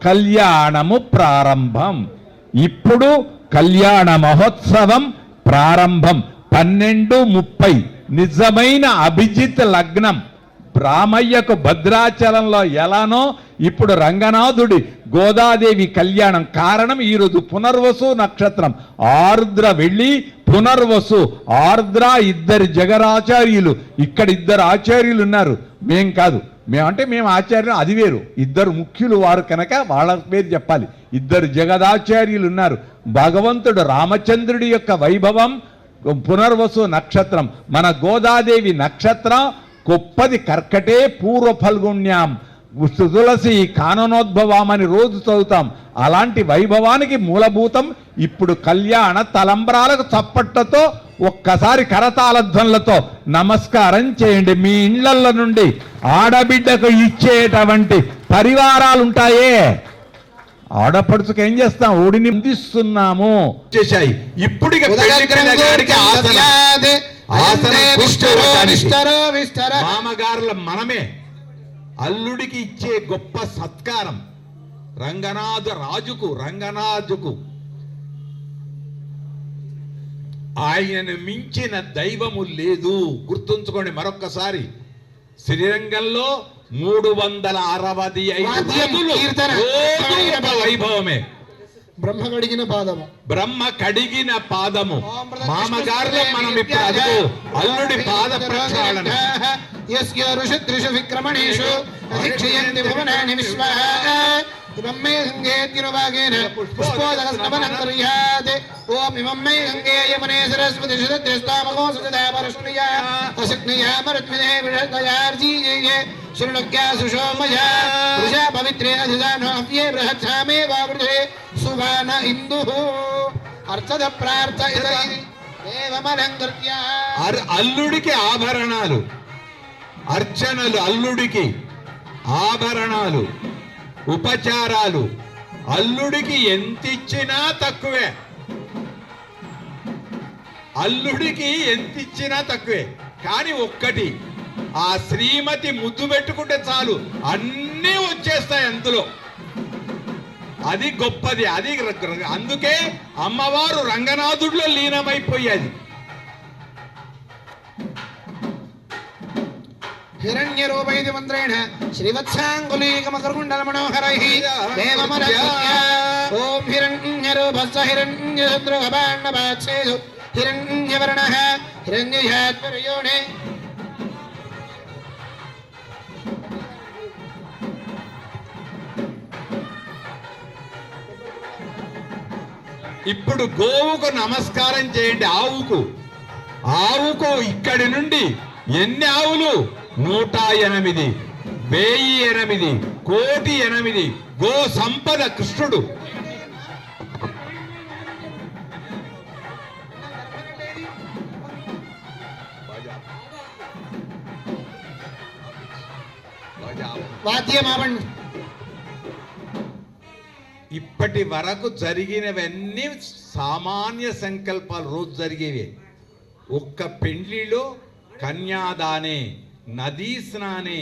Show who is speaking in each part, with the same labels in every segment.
Speaker 1: కళ్యాణము ప్రారంభం. ఇప్పుడు కళ్యాణ మహోత్సవం ప్రారంభం. 12:30 నిజమైన అభిజిత్ లగ్నం. రామయ్యకు భద్రాచలంలో ఎలానో ఇప్పుడు రంగనాథుడి గోదాదేవి కళ్యాణం. కారణం ఈరోజు పునర్వసు నక్షత్రం. ఆర్ద్ర వెళ్ళి పునర్వసు ఆర్ద్ర ఇద్దరు జగరాచార్యులు. ఇక్కడ ఇద్దరు ఆచార్యులు ఉన్నారు, మేం కాదు. మేము ఆచార్యులు, అది వేరు. ఇద్దరు ముఖ్యులు వారు కనుక వాళ్ళ పేరు చెప్పాలి. ఇద్దరు జగదాచార్యులు ఉన్నారు. భగవంతుడు రామచంద్రుడి యొక్క వైభవం పునర్వసు నక్షత్రం. మన గోదాదేవి నక్షత్రం గొప్పది. కర్కటే పూర్వ ఫల్గుణ్యాం తులసి కాననోద్భవామని రోజు చదువుతాం. అలాంటి వైభవానికి మూలభూతం ఇప్పుడు కళ్యాణ తలంబ్రాలకు చప్పట్లతో ఒక్కసారి కరతాళధ్వనులతో నమస్కారం చేయండి. మీ ఇళ్లల నుండి ఆడబిడ్డకు ఇచ్చేటువంటి పరివారాలు ఉంటాయే, ఆడపడుచుకు ఏం చేస్తాం, ఓడిని అందిస్తున్నాము చేశాయి. ఇప్పుడు మామగారుల మనమే అల్లుడికి ఇచ్చే గొప్ప సత్కారం. రంగనాథుకు ఆయనను మించిన దైవము లేదు. గుర్తుంచుకోండి మరొక్కసారి. శ్రీరంగంలో 365 వైభవమే.
Speaker 2: బ్రహ్మ కడిగిన పాదము
Speaker 1: మామగారులో మనం ఇప్పుడు అదుగు అల్లుడి పాద ప్రక్షాళన.
Speaker 2: యస్య ఋషిద్రిషు విక్రమణేషు అధిక్షయంతి భువనాని విశ్వః ఇమమ్మే గంగేత్యునువాగేన పుష్పోదకస్నమనంతర్యాత్ ఓం ఇమమ్మే గంగే యమునే సరస్వతి శుద్ధస్తామగో సుజదాపరశ్నుయా అసక్నియా మరుత్మినే విషదయార్జీయే శృణుక్యాసు సోమయా వృషా పవిత్రే అధిదానో అవ్యే బృహత్సామే వావృధే సువాన ఇందుః అర్చద ప్రార్థ ఇదై దేవమలంకర్త్యా.
Speaker 1: అల్లుడికి ఆభరణాలు, అర్చనలు, అల్లుడికి ఆభరణాలు, ఉపచారాలు. అల్లుడికి ఎంత ఇచ్చినా తక్కువే. కానీ ఒక్కటి, ఆ శ్రీమతి ముద్దు పెట్టుకుంటే చాలు అన్నీ వచ్చేస్తాయి అందులో. అది గొప్పది. అది అందుకే అమ్మవారు రంగనాథుడిలో లీనమైపోయేది.
Speaker 2: హిరణ్యరూపైతి మంత్రేణ శ్రీవత్సాంగులీకమకరుకుండల మనోహరైః ఓం హిరణ్యరూపస్య హిరణ్యచంద్రగభాండపాచ్ఛేదు హిరణ్యవర్ణః హిరణ్యయాత్పరయోనే.
Speaker 1: ఇప్పుడు గోవుకు నమస్కారం చేయండి. ఆవుకు ఇక్కడి నుండి ఎన్ని ఆవులు? 108, 1008, 1,08,000 గో సంపద కృష్ణుడు. ఇప్పటి వరకు జరిగినవన్నీ సామాన్య సంకల్పాలు, రోజు జరిగేవి. ఒక్క పెండ్లిలో కన్యాదానే, నదీ స్నానే,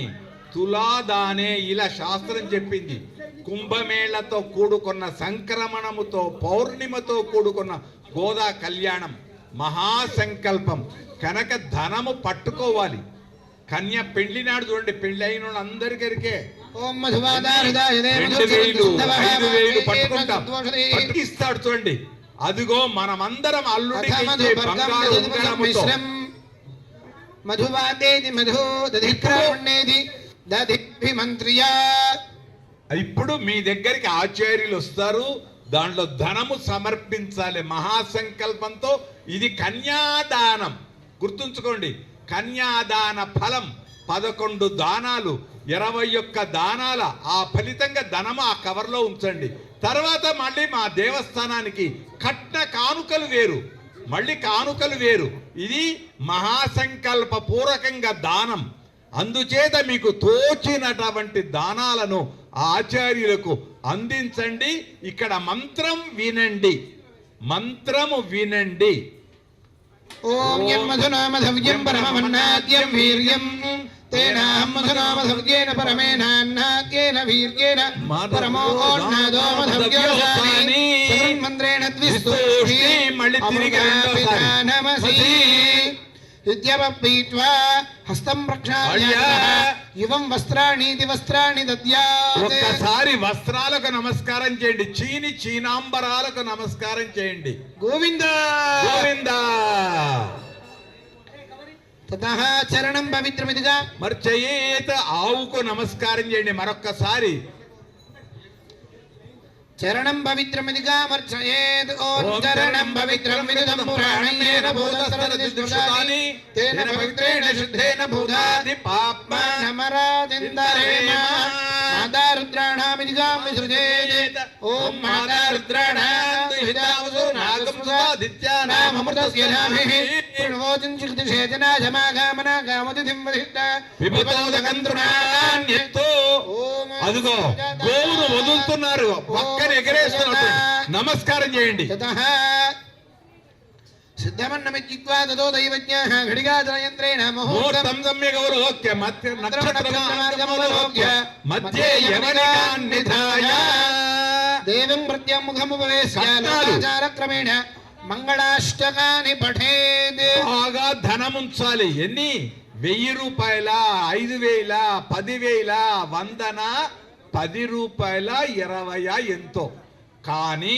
Speaker 1: తులాదానే ఇలా శాస్త్రం చెప్పింది. కుంభమేళతో కూడుకున్న సంక్రమణముతో పౌర్ణిమతో కూడుకున్న గోదా కళ్యాణం మహాసంకల్పం. కనుక ధనము పట్టుకోవాలి. కన్య పెళ్లి నాడు చూడండి, పెళ్లి అయిన అందరికరికే 2,000, 5,000 పట్టుకిస్తాడు చూడండి. అదిగో మనమందరం అల్లుడికి బంగారు ఉంగరముతో
Speaker 2: మధువాదేది మధు దధిక్రమణేది దధిభి మంత్రియా.
Speaker 1: ఇప్పుడు మీ దగ్గరికి ఆచార్యులు వస్తారు, దాంట్లో ధనము సమర్పించాలి మహాసంకల్పంతో. ఇది కన్యాదానం. గుర్తుంచుకోండి, కన్యాదాన ఫలం 11 దానాలు, 21 దానాల ఆ ఫలితంగా ధనము ఆ కవర్లో ఉంచండి. తర్వాత మళ్ళీ మా దేవస్థానానికి కట్న కానుకలు వేరు, మళ్ళీ కానుకలు వేరు. ఇది మహాసంకల్ప పూర్వకంగా దానం. అందుచేత మీకు తోచినటువంటి దానాలను ఆచార్యులకు అందించండి. ఇక్కడ మంత్రం వినండి, మంత్రము వినండి.
Speaker 2: ఓం యన్మధునా మధవ్యం పరమమన్నాద్యం వీర్యం तेनाहं मधुनामधव्येन परमेनान्नाद्येन वीर्येण परमो ओन्नादोमधव्योऽसानि सकृन्मन्त्रेण द्विस्तोष्टि अमृतापितानमसि विद्यवपीत्वा हस्तं प्रक्षाल्य యువం వస్త్రాణీతి వస్త్రాణి దద్యాత్.
Speaker 1: ఒక్కసారి వస్త్రాలకు నమస్కారం చేయండి, చీనాంబరాలకు నమస్కారం చేయండి.
Speaker 2: గోవింద
Speaker 1: గోవింద.
Speaker 2: తతః చరణం పవిత్రమిదిగా
Speaker 1: మరి చేత ఆవుకు నమస్కారం చేయండి మరొక్కసారి.
Speaker 2: చరణం పవిత్రమిదిగా మర్చయేత్. ఓం చరణం పవిత్రం విదుతం పురాణేన భూతసరదిష్టుతాని తేన పవిత్రేణ శుద్ధేన భూతాది పాప్మానమరాదిందరేమ. మాతా రుద్రాణామిదిగా విసృజేత్. ఓం మాతా రుద్రాణాం హితావసు నాగముదాదిత్యానామృతస్య నాభిః ప్రణవోతిం శక్తిశేతనా జమాగామనా గామతిథిం వదిష్ట విపతోదకంతృణాన్యతో.
Speaker 1: అదిగో గోవును వదులుతున్నారు, పక్కన ఎగరేస్తున్నారు. నమస్కారం చేయండి.
Speaker 2: సిద్ధమన్నమిత్యుక్త్వా తతో దైవజ్ఞాః ఘడిగాచరయంత్రేణ ముహూర్తం
Speaker 1: సమ్యగౌరోక్య నక్షత్రమార్గమవలోక్య మధ్యే యవనికాన్ నిధాయ
Speaker 2: దేవం ప్రత్యముఖముపవేశ్య లోకాచారక్రమేణ మంగళాష్టకాని పఠేత్.
Speaker 1: బాగా ధనముంచాలి. ఎన్ని? 1000 రూపాయల, 5000, 10,000, 100, 10 రూపాయల, 20 ఎంతో. కానీ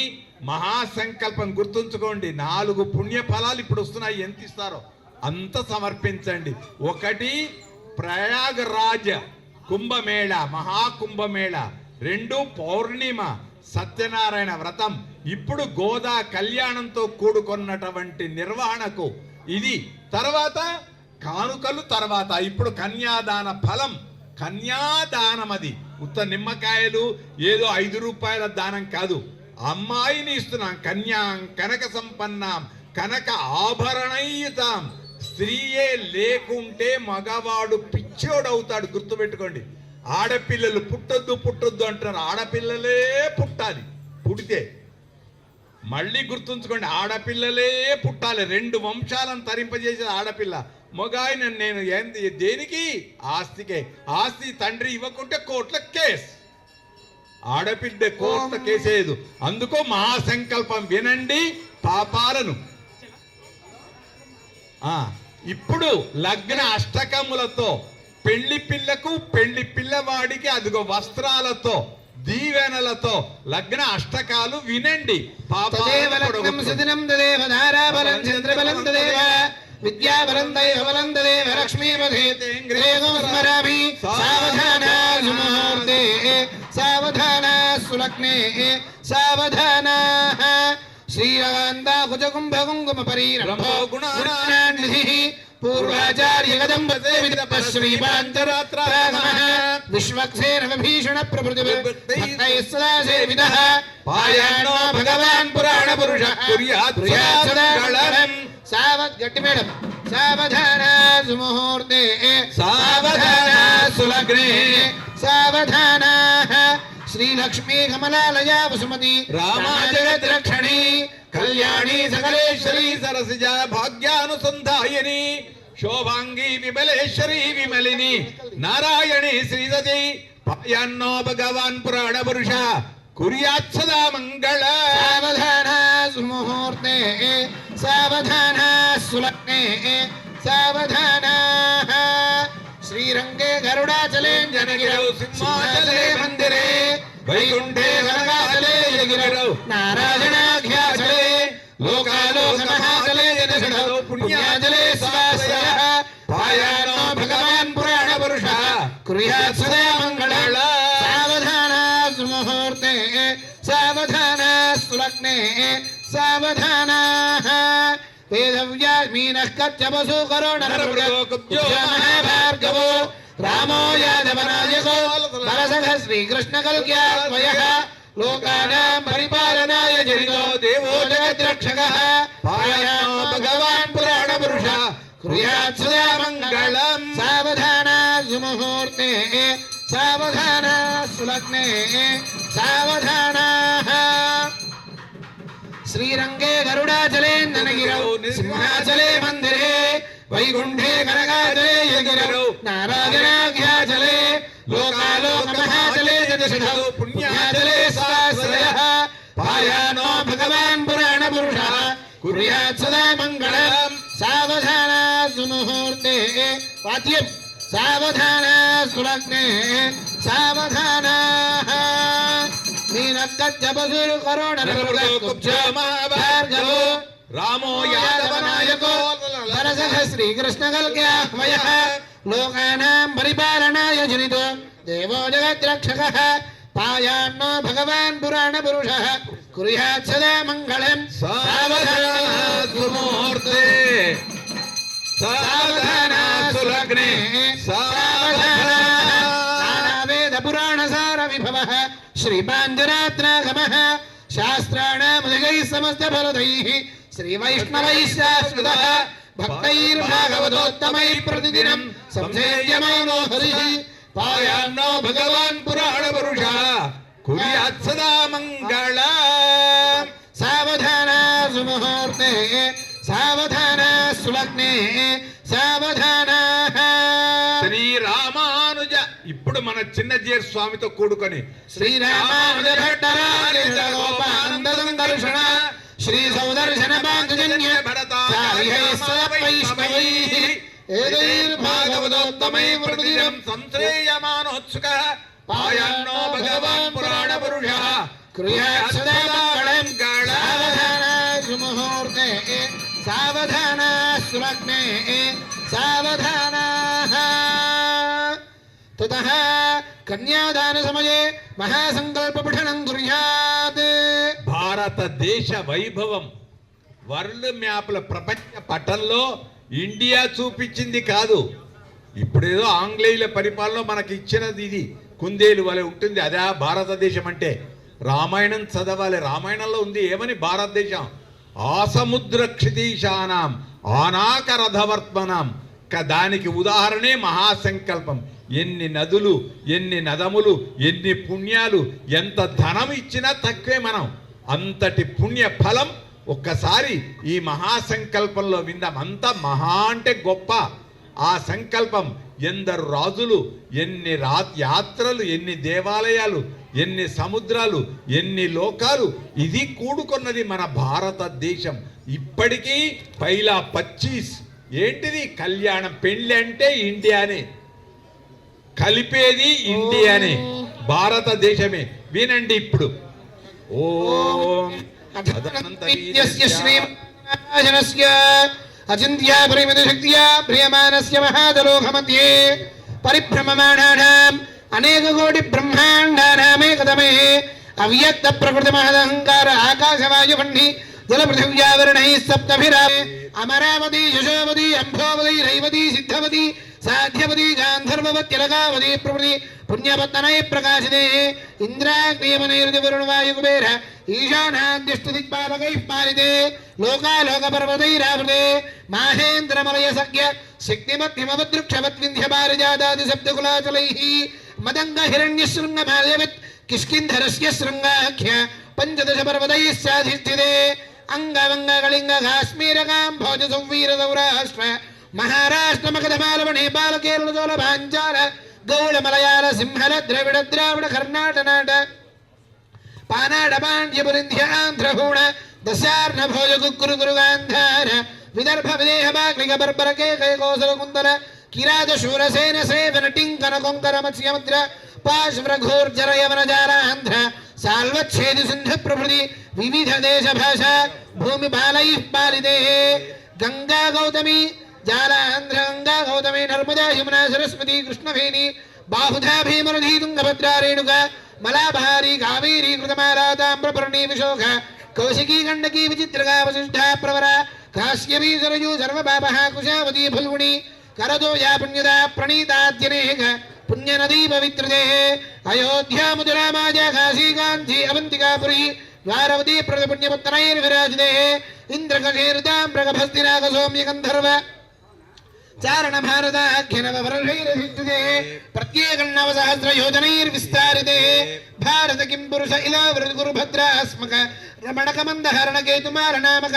Speaker 1: మహాసంకల్పం గుర్తుంచుకోండి, 4 పుణ్య ఫలాలు ఇప్పుడు వస్తున్నాయి. ఎంత ఇస్తారో అంత సమర్పించండి. 1 ప్రయాగరాజ్ కుంభమేళ, మహాకుంభమేళ. 2 పౌర్ణిమ సత్యనారాయణ వ్రతం. ఇప్పుడు గోదా కళ్యాణంతో కూడుకున్నటువంటి నిర్వహణకు ఇది. తర్వాత కానుకలు, తర్వాత ఇప్పుడు కన్యాదాన ఫలం. కన్యాదానం అది ఉత్త నిమ్మకాయలు ఏదో 5 రూపాయల దానం కాదు. అమ్మాయిని ఇస్తున్నాం. కన్యాం కనక సంపన్నాం కనక ఆభరణయుతాం. స్త్రీయే లేకుంటే మగవాడు పిచ్చోడవుతాడు. గుర్తుపెట్టుకోండి. ఆడపిల్లలు పుట్టొద్దు అంటారు. ఆడపిల్లలే పుట్టాలి. పుడితే మళ్ళీ గుర్తుంచుకోండి, ఆడపిల్లలే పుట్టాలి. 2 వంశాలను తరింపజేసేది ఆడపిల్ల. మొగాయన నేను ఏంది దేనికి? ఆస్తికే. ఆస్తి తండ్రి ఇవ్వకుంటే కోర్టుల కేసు. ఆడపిల్ల కోర్టుల కేసేదు. అందుకో మహాసంకల్పం వినండి. పాపాలను ఇప్పుడు లగ్న అష్టకములతో పెళ్లి పిల్లకు పెళ్లి పిల్లవాడికి అదిగో వస్త్రాలతో దీవెనలతో లగ్న అష్టకాలు వినండి.
Speaker 2: పాపాలను విద్యాబలం దైవబలం తదేవ లక్ష్మీపథేంగ్రేగం స్మరామి. సావధాన సుముహూర్తే సావధాన సులగ్నే సావధాన. శ్రీరకాంతా కుజకుంభకుంకుమ పరీరంభో గుణాన్నిధిః పూర్వాచార్య కదంబతే విదప శ్రీపాంచరాత్రాగమః. విశ్వక్సేన విభీషణ ప్రభృతిభిర్భక్తైః సదా సేవితః. పాయాణో భగవాన్ పురాణ పురుషః కుర్యాత్ సదా మంగళం. గట్టి మేడం. సావధాన సుముహూర్తే సావధాన సులగ్నే సావధాన. శ్రీలక్ష్మీ కమలాలయా వసుమతి రామా జగద్రక్షణి కళ్యాణి సకలేశ్వరి
Speaker 1: సరసిజా భాగ్యానుసంధాయని శోభాంగి విమలేశ్వరి విమలిని నారాయణి శ్రీసతి. పాయాన్నో భగవాన్ పురాణ పురుష కుర్యాత్ సదా మంగళ.
Speaker 2: సావధాన సుముహూర్తే సావధాన సులగ్నే సావధాన. శ్రీరంగే గరుడాచలే జనగిరౌ సింహాచలే మందిరే వైకుంఠే గణగాచలే యగిరౌ నారాయణాఖ్యాచలే లోకాలోకమహాచలే జనషడౌ పుణ్యాచలే స్వాశ్రయః. పాయానో భగవాన్ పురాణ పురుష కుర్యాత్ సదా మంగళ. సావధాన సుముహూర్తే సావధాన సులగ్నే సావధాన. వేదవ్యామీనః కచ్చవసు కరోణరమృగో రామో యాదవనాయకో నరసఖ శ్రీకృష్ణ కల్క్యాత్మయః. లోకానాం పరిపాలనాయ జనితో దేవో జగద్రక్షకః. పాయానో భగవాన్ పురాణ పురుష కుర్యాత్ సదా మంగళం. సావధాన సుముహూర్తే సావధాన సులగ్నే సావధాన. శ్రీరంగే గరుడాచలే ననగిరౌ సింహాచలే మందిరే వైకుంఠే కనకాచలే గిరౌ నారాయణాఖ్యాచలే లోకాలోకమహాచలే చతుషధౌ పుణ్యాచలే సహస్రయః పాయానో భగవాన్ పురాణ పురుషః కుర్యాత్ సదా మంగళం సావధాన సుముహూర్తే వాద్యం సావధాన సులగ్నే సావధాన మీనక్కచ్చపసురు కరోణరఘుభార్గవో
Speaker 1: రామో యాదవ నాయకో
Speaker 2: వరసః శ్రీకృష్ణ కల్క్యాహ్వయః లోకానాం పరిపాలనాయ జనితో దేవో జగద్రక్షకః పాయాన్నో భగవాన్ పురాణ పురుషః కుర్యాత్ సదా మంగళం
Speaker 1: సావధాన సుముహూర్తే సావధాన సులగ్నే సావధాన
Speaker 2: వేద పురాణ సార విభవః శ్రీపాంజరాత్నాగమః శాస్త్రాణాముదగైః సమస్త ఫలదైః శ్రీ వైష్ణవైః శాశ్వతః భక్తైర్భాగవతోత్తమైః ప్రతిదినం సంసేవ్యమానో హరిః
Speaker 1: పాయాన్నో భగవాన్ పురాణ పురుషః కుర్యాత్ సదా మంగళం
Speaker 2: సావధాన సుముహూర్తే సావధాన సులగ్నే సావధాన
Speaker 1: శ్రీరామానుజ ఇప్పుడు మన చిన్నజీయర్ స్వామితో కూడుకొని
Speaker 2: శ్రీరామానుజ భట్టరాజగోపానంద సందర్శన శ్రీ సౌదర్శన పాంచజన్య
Speaker 1: భాగవతోత్తమై ప్రతిదినం సంశ్రేయమానోత్సుకః పాయాన్నో భగవాన్ పురాణ పురుషః
Speaker 2: కుర్యాత్ సదా మంగళం సావధాన సుముహూర్తే సావధాన సులగ్నే సావధాన తతః కన్యాదాన సమయే మహాసంకల్ప పఠనం కుర్యాత్
Speaker 1: భారతదేశ వైభవం వరల్డ్ మ్యాప్ల ప్రపంచ పటంలో ఇండియా చూపించింది కాదు. ఇప్పుడేదో ఆంగ్లేయుల పరిపాలన మనకి ఇచ్చినది ఇది కుందేలు వలె ఉంటుంది. అదే భారతదేశం అంటే. రామాయణం చదవాలి. రామాయణంలో ఉంది ఏమని భారతదేశం ఆసముద్ర క్షితీశానాం ఆనాకరథవర్త్మనాం. దానికి ఉదాహరణే మహాసంకల్పం. ఎన్ని నదులు, ఎన్ని నదములు, ఎన్ని పుణ్యాలు, ఎంత ధనం ఇచ్చినా తక్కువే. మనం అంతటి పుణ్య ఫలం ఒక్కసారి ఈ మహాసంకల్పంలో విందాం. అంత మహా అంటే గొప్ప ఆ సంకల్పం. ఎందరు రాజులు, ఎన్ని యాత్రలు, ఎన్ని దేవాలయాలు, ఎన్ని సముద్రాలు, ఎన్ని లోకాలు, ఇది కూడుకున్నది మన భారతదేశం. ఇప్పటికీ పైలా 25 ఏంటిది కళ్యాణం. పెళ్ళి అంటే ఇండియానే, కలిపేది ఇండియానే, భారతదేశమే. వినండి ఇప్పుడు. ఓం
Speaker 2: అచింత్యా పరిమిత శక్త్యా ప్రియమానస్య మహాదలోకమధ్యే పరిభ్రమమాణానాం అనేక కోటి బ్రహ్మాండానామేకతమే అవ్యక్త ప్రకృతి మహదహంకార ఆకాశవాయుఖండి జల పృథివ్యావరణైః సప్తభిరామే అమరావతి యశోవతి అంభోవతి రైవతి సిద్ధవతి సాధ్యవతి గాంధర్వవత్యలగావతి ప్రవృతి పుణ్యపత్తనై ప్రకాశితే ఇంద్రాగ్నియమనైరుతి వరుణవాయుకుబేర ఈశానాద్యష్టదిక్పాలకైః పాలితే లోకాలోకపర్వతైరావృతే మాహేంద్రమలయ సఖ్య శక్తిమత్హిమవదృక్షవద్వింధ్యపారిజాతాది శబ్దకులాచలైః మదంగ హిరణ్యశృంగమాలయవత్ కిష్కింధరస్య శృంగాఖ్య పంచదశ పర్వతైః సాధిష్ఠితే అంగవంగ కళింగ కాశ్మీరకాం భోజ సంవీర సౌరాష్ట్ర మహారాష్ట్ర మగధమాలవ నేపాల కేరళ చోళ పాంచాల గౌళ మలయాళ సింహల ద్రవిడ ద్రావిడ కర్ణాటనాట పానాడ పాండ్యపురింధ్య ఆంధ్రహూణ దశార్ణ భోజ కుక్కురు గురు గాంధార విదర్భ విదేహ బాగ్లిక బర్బర కేకయ కోసల కుందర కిరాత శూరసేన సేవన టింకన కొంకర మత్స్యముద్ర పాశ్వ్రఘోర్జర యవన జారాంధ్ర సాల్వచ్ఛేది సింధు ప్రభృతి వివిధ దేశ భాష భూమి బాలైః పాలితే గంగా గౌతమి జాలాంధ్ర గంగా గౌతమి నర్మదా యమునా సరస్వతి కృష్ణవేణి బాహుధా భీమనదీ తుంగభద్రా రేణుక మలాబహారీ కావేరీ కృతమాలా తామ్రపర్ణీ విశోఖ కౌశికీ గండకీ విచిత్రగా వశిష్ఠా ప్రవర కాశ్యపీ సరయూ సర్వపాపః కుశావతీ ఫల్గుణి కరదోయా పుణ్యదా ప్రణీతాద్యనేక పుణ్యనదీ పవిత్రదే అయోధ్యా మధురా మాజా కాశీ కాంచీ అవంతికాపురి ద్వారవతీ ప్రతిపుణ్యపత్తనైర్విరాజితే ఇంద్రకశీర్తామ్రగభస్తినాగ సౌమ్య గంధర్వ చారణ భారతాఖ్యనవవర్షైరభిష్టుతే ప్రత్యేకన్నవసహస్రయోజనైర్విస్తారితే భారత కిం పురుష ఇలా వృద్గురుభద్రాస్మక రమణకమందహరణ కేతుమాలనామక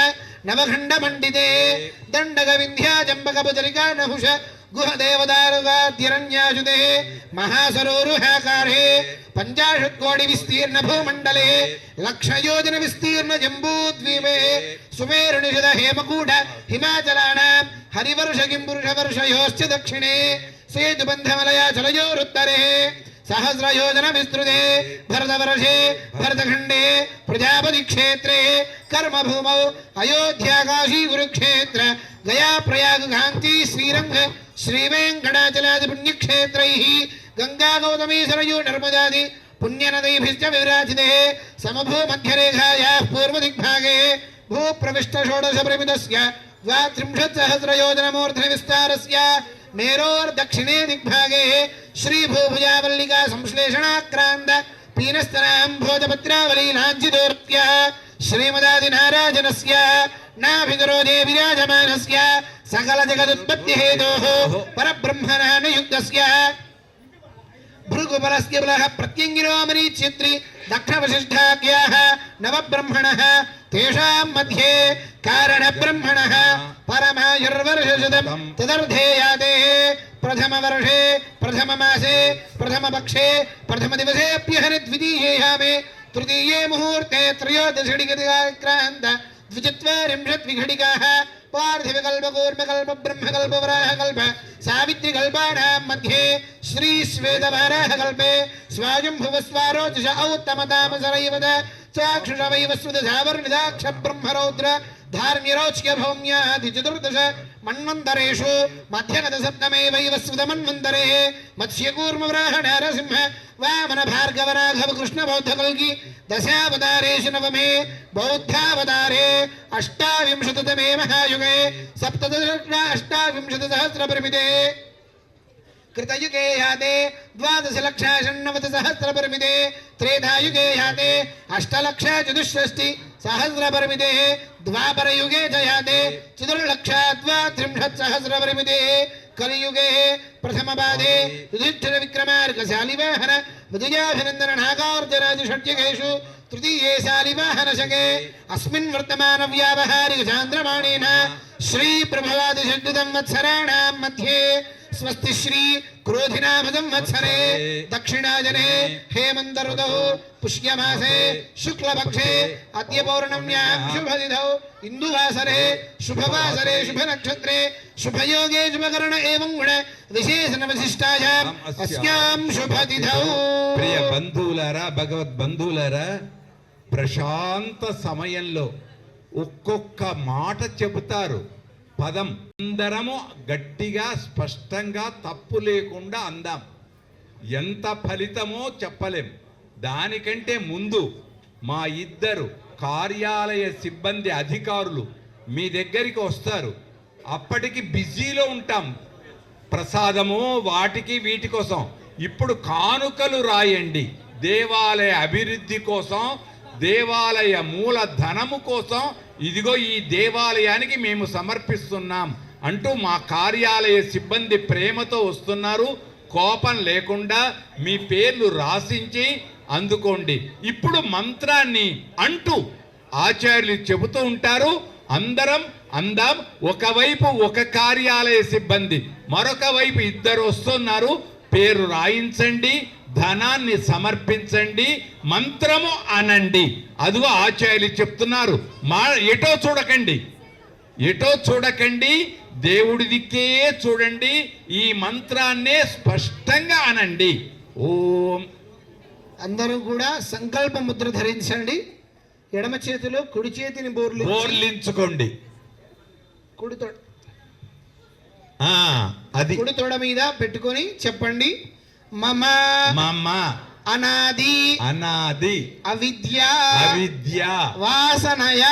Speaker 2: నవఖండ మండితే దండగ వింధ్యా జంబక బుజరికా నహుష గుహ దేవదారుగాద్యరణ్యాశుదే మహాసరోరుహాకారే 50 కోటి విస్తీర్ణ భూమండలే లక్షయోజన విస్తీర్ణ జంబూద్వీపే సుమేరునిషద హేమకూట హిమాచలానాం హరివర్ష కిం పురుష వర్షయోశ్చ దక్షిణే సేతుబంధమలయాచలయోరుత్తరే सहस्रयोजन विस्तृते भरतवर्षे भरतखंडे प्रजापति क्षेत्रे कर्मभूमौ अयोध्या काशी कुरुक्षेत्र गया प्रयाग कांची श्रीरंग श्रीवेंकटाचलादि पुण्यक्षेत्रैः गंगा गौतमी सरयू नर्मदादि पुण्यनदैभिश्च विराजिते समभू मध्यरेखायाः पूर्वदिग्भागे भूप्रविष्ट षोडश परिमितस्य 30,000 विस्तारस्य मेरोर्दक्षिणे दिग्भागे श्री भूभुजावल्लिका संश्लेषणाक्रांत पीनस्तनां भोजपत्रावली लाञ्छितोर्त्य श्रीमदादिनाराजनस्य नाभिगरोधे विराजमानस्य सकल जगदुत्पत्तिहेतोः परब्रह्मणानुयुक्तस्य भृगुपरस्य बलः प्रत्यङ्गिरो मरीचित्री दक्षवशिष्ठाख्याः नवब्रह्मणः तेषां मध्ये कारणब्रह्मणः परमायुर्वर्षशतं तदर्धेयाते प्रथमवर्षे प्रथममासे प्रथमपक्षे प्रथमदिवसेऽप्यहनि द्वितीयेयामे तृतीये मुहूर्ते त्रयोदशघटिकाक्रान्त 42 घटिकाः पार्थिवकल्पकूर्मकल्प ब्रह्मकल्पवराहकल्प सावित्रिकल्पानां मध्ये श्री श्वेतवाराहकल्पे स्वायम्भुवस्वारोचष औत्तमतामसरैवत चाक्षुषवैवस्वतधावर्णिदाक्ष ब्रह्मरौद्र धार्म्यरोच्य भौम्यादि 14 मन्वन्तरेषु मध्यगत सप्तमे वैवस्वतमन्वन्तरे मत्स्यकूर्मवराह नारसिंह वामन भार्गव राघव कृष्ण बौद्ध कल्की दशावतारेषु नवमे बौद्धावतारे 28तमे महायुगे 17,28 परिमिते कृतयुगे याते 12,96,000 परिमिते त्रेधायुगे याते 8,64,000 परिमिते द्वापरयुगे च याते 4,32,000 परिमिते कलियुगे प्रथमपादे युधिष्ठिर विक्रमार्क शालिवाहन मधुजाभिनंदन नागार्जुनादि षड्युगेषु तृतीये शालिवाहन शके अस्मिन् वर्तमान व्यावहारिक चान्द्रमाणेन श्री प्रभवादि षड्वत्सराणां मध्ये स्वस्ति श्री क्रोधिनाम संवत्सरे दक्षिणाजने हेमंत ऋतौ पुष्यमासे शुक्लपक्षे अद्य पौर्णम्यां शुभतिथौ इंदुवासरे शुभवासरे शुभनक्षत्रे शुभयोगे शुभकरण एवं गुण विशेषण विशिष्टायाम् अस्यां शुभतिथौ
Speaker 1: प्रिय बंधुవులారా భగవద్ బంధువులారా ప్రశాంత సమయంలో ఒక్కొక్క మాట చెబుతారు పదం అందరము గట్టిగా స్పష్టంగా తప్పు లేకుండా అందాం ఎంత ఫలితమో చెప్పలేం దానికంటే ముందు మా ఇద్దరు కార్యాలయ సిబ్బంది అధికారులు మీ దగ్గరికి వస్తారు అప్పటికి బిజీలో ఉంటాం ప్రసాదము వాటికి వీటి కోసం ఇప్పుడు కానుకలు రాయండి దేవాలయ అభివృద్ధి కోసం దేవాలయ మూల ధనము కోసం ఇదిగో ఈ దేవాలయానికి మేము సమర్పిస్తున్నాం అంటూ మా కార్యాలయ సిబ్బంది ప్రేమతో వస్తున్నారు కోపం లేకుండా మీ పేర్లు రాసించి అందుకోండి ఇప్పుడు మంత్రాన్ని అంటూ ఆచార్యులు చెబుతూ ఉంటారు అందరం అందాం ఒకవైపు ఒక కార్యాలయ సిబ్బంది మరొక వైపు ఇద్దరు వస్తున్నారు పేరు రాయించండి ధనాన్ని సమర్పించండి మంత్రము అనండి అదిగో ఆచార్యులు చెప్తున్నారు మా ఎటో చూడకండి దేవుడి దిక్కే చూడండి ఈ మంత్రాన్నే స్పష్టంగా అనండి ఓం
Speaker 2: అందరూ కూడా సంకల్ప ముద్ర ధరించండి ఎడమ చేతిలో కుడి చేతిని
Speaker 1: బోర్లించుకోండి
Speaker 2: కుడి తోడ
Speaker 1: అది
Speaker 2: కుడి తోడ మీద పెట్టుకొని చెప్పండి మమ
Speaker 1: మమ
Speaker 2: అనాది
Speaker 1: అనాది
Speaker 2: అవిద్య
Speaker 1: అవిద్య
Speaker 2: వాసనయ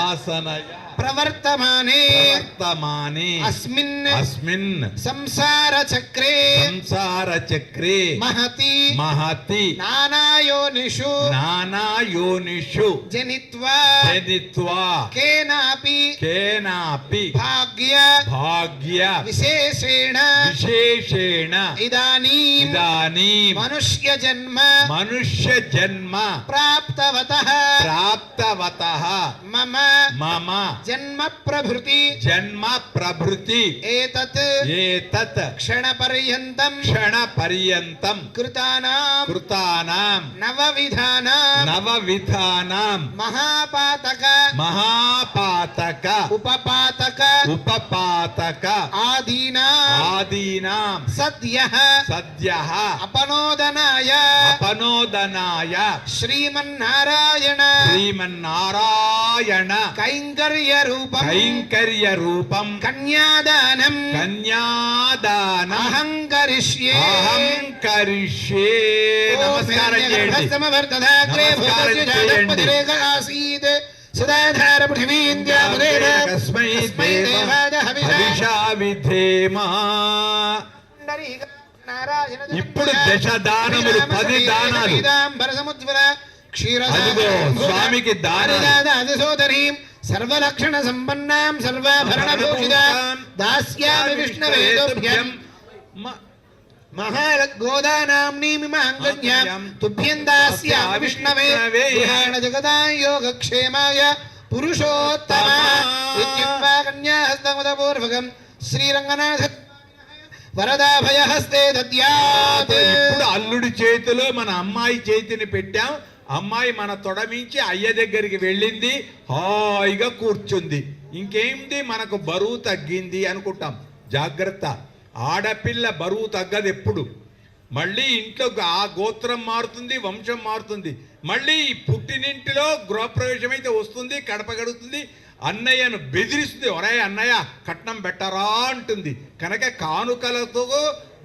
Speaker 1: వాసనయ
Speaker 2: ప్రవర్తమానే
Speaker 1: ప్రవర్తమానే
Speaker 2: అస్మిన్
Speaker 1: అస్మిన్
Speaker 2: సంసార చక్రే
Speaker 1: సంసార చక్రే
Speaker 2: మహతి
Speaker 1: మహతి
Speaker 2: నానాయోనిషు
Speaker 1: నానాయోనిషు
Speaker 2: జనిత్వా
Speaker 1: జనిత్వా
Speaker 2: కేనాపి
Speaker 1: కేనాపి
Speaker 2: భాగ్య
Speaker 1: భాగ్య
Speaker 2: విశేషేణ
Speaker 1: విశేషేణ
Speaker 2: ఇదానీం
Speaker 1: ఇదానీం
Speaker 2: మనుష్య జన్మ
Speaker 1: మనుష్య జన్మ
Speaker 2: ప్రాప్తవతః
Speaker 1: ప్రాప్తవతః
Speaker 2: మమ
Speaker 1: మమ
Speaker 2: జన్మ ప్రభృతి
Speaker 1: జన్మ ప్రభృతి
Speaker 2: ఏతత్
Speaker 1: ఏతత్
Speaker 2: క్షణ పర్యంతం
Speaker 1: క్షణ పర్యంతం
Speaker 2: కృతానాం
Speaker 1: కృతానాం
Speaker 2: నవవిధానాం
Speaker 1: నవవిధానాం
Speaker 2: మహాపాతక
Speaker 1: మహాపాతక
Speaker 2: ఉపపాతక
Speaker 1: ఉపపాతక
Speaker 2: ఆదీనాం
Speaker 1: ఆదీనాం
Speaker 2: సద్యః
Speaker 1: సద్యః
Speaker 2: అపనోదనాయ
Speaker 1: అపనోదనాయ
Speaker 2: శ్రీమన్నారాయణ
Speaker 1: శ్రీమన్నారాయణ
Speaker 2: కైంకర్య రూపం
Speaker 1: కైంకర్య రూపం
Speaker 2: కన్యాదానం
Speaker 1: కన్యాదానం
Speaker 2: అహంకరిష్యే
Speaker 1: అహం కరిష్యే. నమస్కారం చేయండి. నమస్కారం చేయండి.
Speaker 2: సదాధార పృథివీంద్యాముదేన
Speaker 1: కస్మై
Speaker 2: తస్మై
Speaker 1: దేవాయ
Speaker 2: దేవాయ
Speaker 1: హవిషా విధేమా. ఇప్పుడు దశదానములు 10 దానాలు. అదిగో స్వామికి
Speaker 2: దానసోదరీం సర్వలక్షణ సంపన్నాం సర్వాభరణ భూషితాం దాస్యామి విష్ణవే తుభ్యం మహాగోదానాంనీమిమాంగన్యాం తుభ్యం దాస్యామి విష్ణవే పురాణ జగదాం యోగక్షేమాయ పురుషోత్తమ ఇత్యుక్త్వా కన్యాహస్తముదపూర్వకం శ్రీరంగనాథ వరదాభయహస్తే దద్యాత్.
Speaker 1: ఇప్పుడు అల్లుడి చేతిలో మన అమ్మాయి చేతిని పెట్టాం. అమ్మాయి మన తొడమించి అయ్య దగ్గరికి వెళ్ళింది, హాయిగా కూర్చుంది. ఇంకేంది, మనకు బరువు తగ్గింది అనుకుంటాం. జాగ్రత్త, ఆడపిల్ల బరువు తగ్గదు ఎప్పుడు. మళ్ళీ ఇంట్లో ఆ గోత్రం మారుతుంది, వంశం మారుతుంది. మళ్ళీ పుట్టినింటిలో గృహప్రవేశం అయితే వస్తుంది, కడప గడుతుంది, అన్నయ్యను బెదిరిస్తుంది. ఒరే అన్నయ్య కట్నం పెట్టరా అంటుంది. కనుక కానుకలతో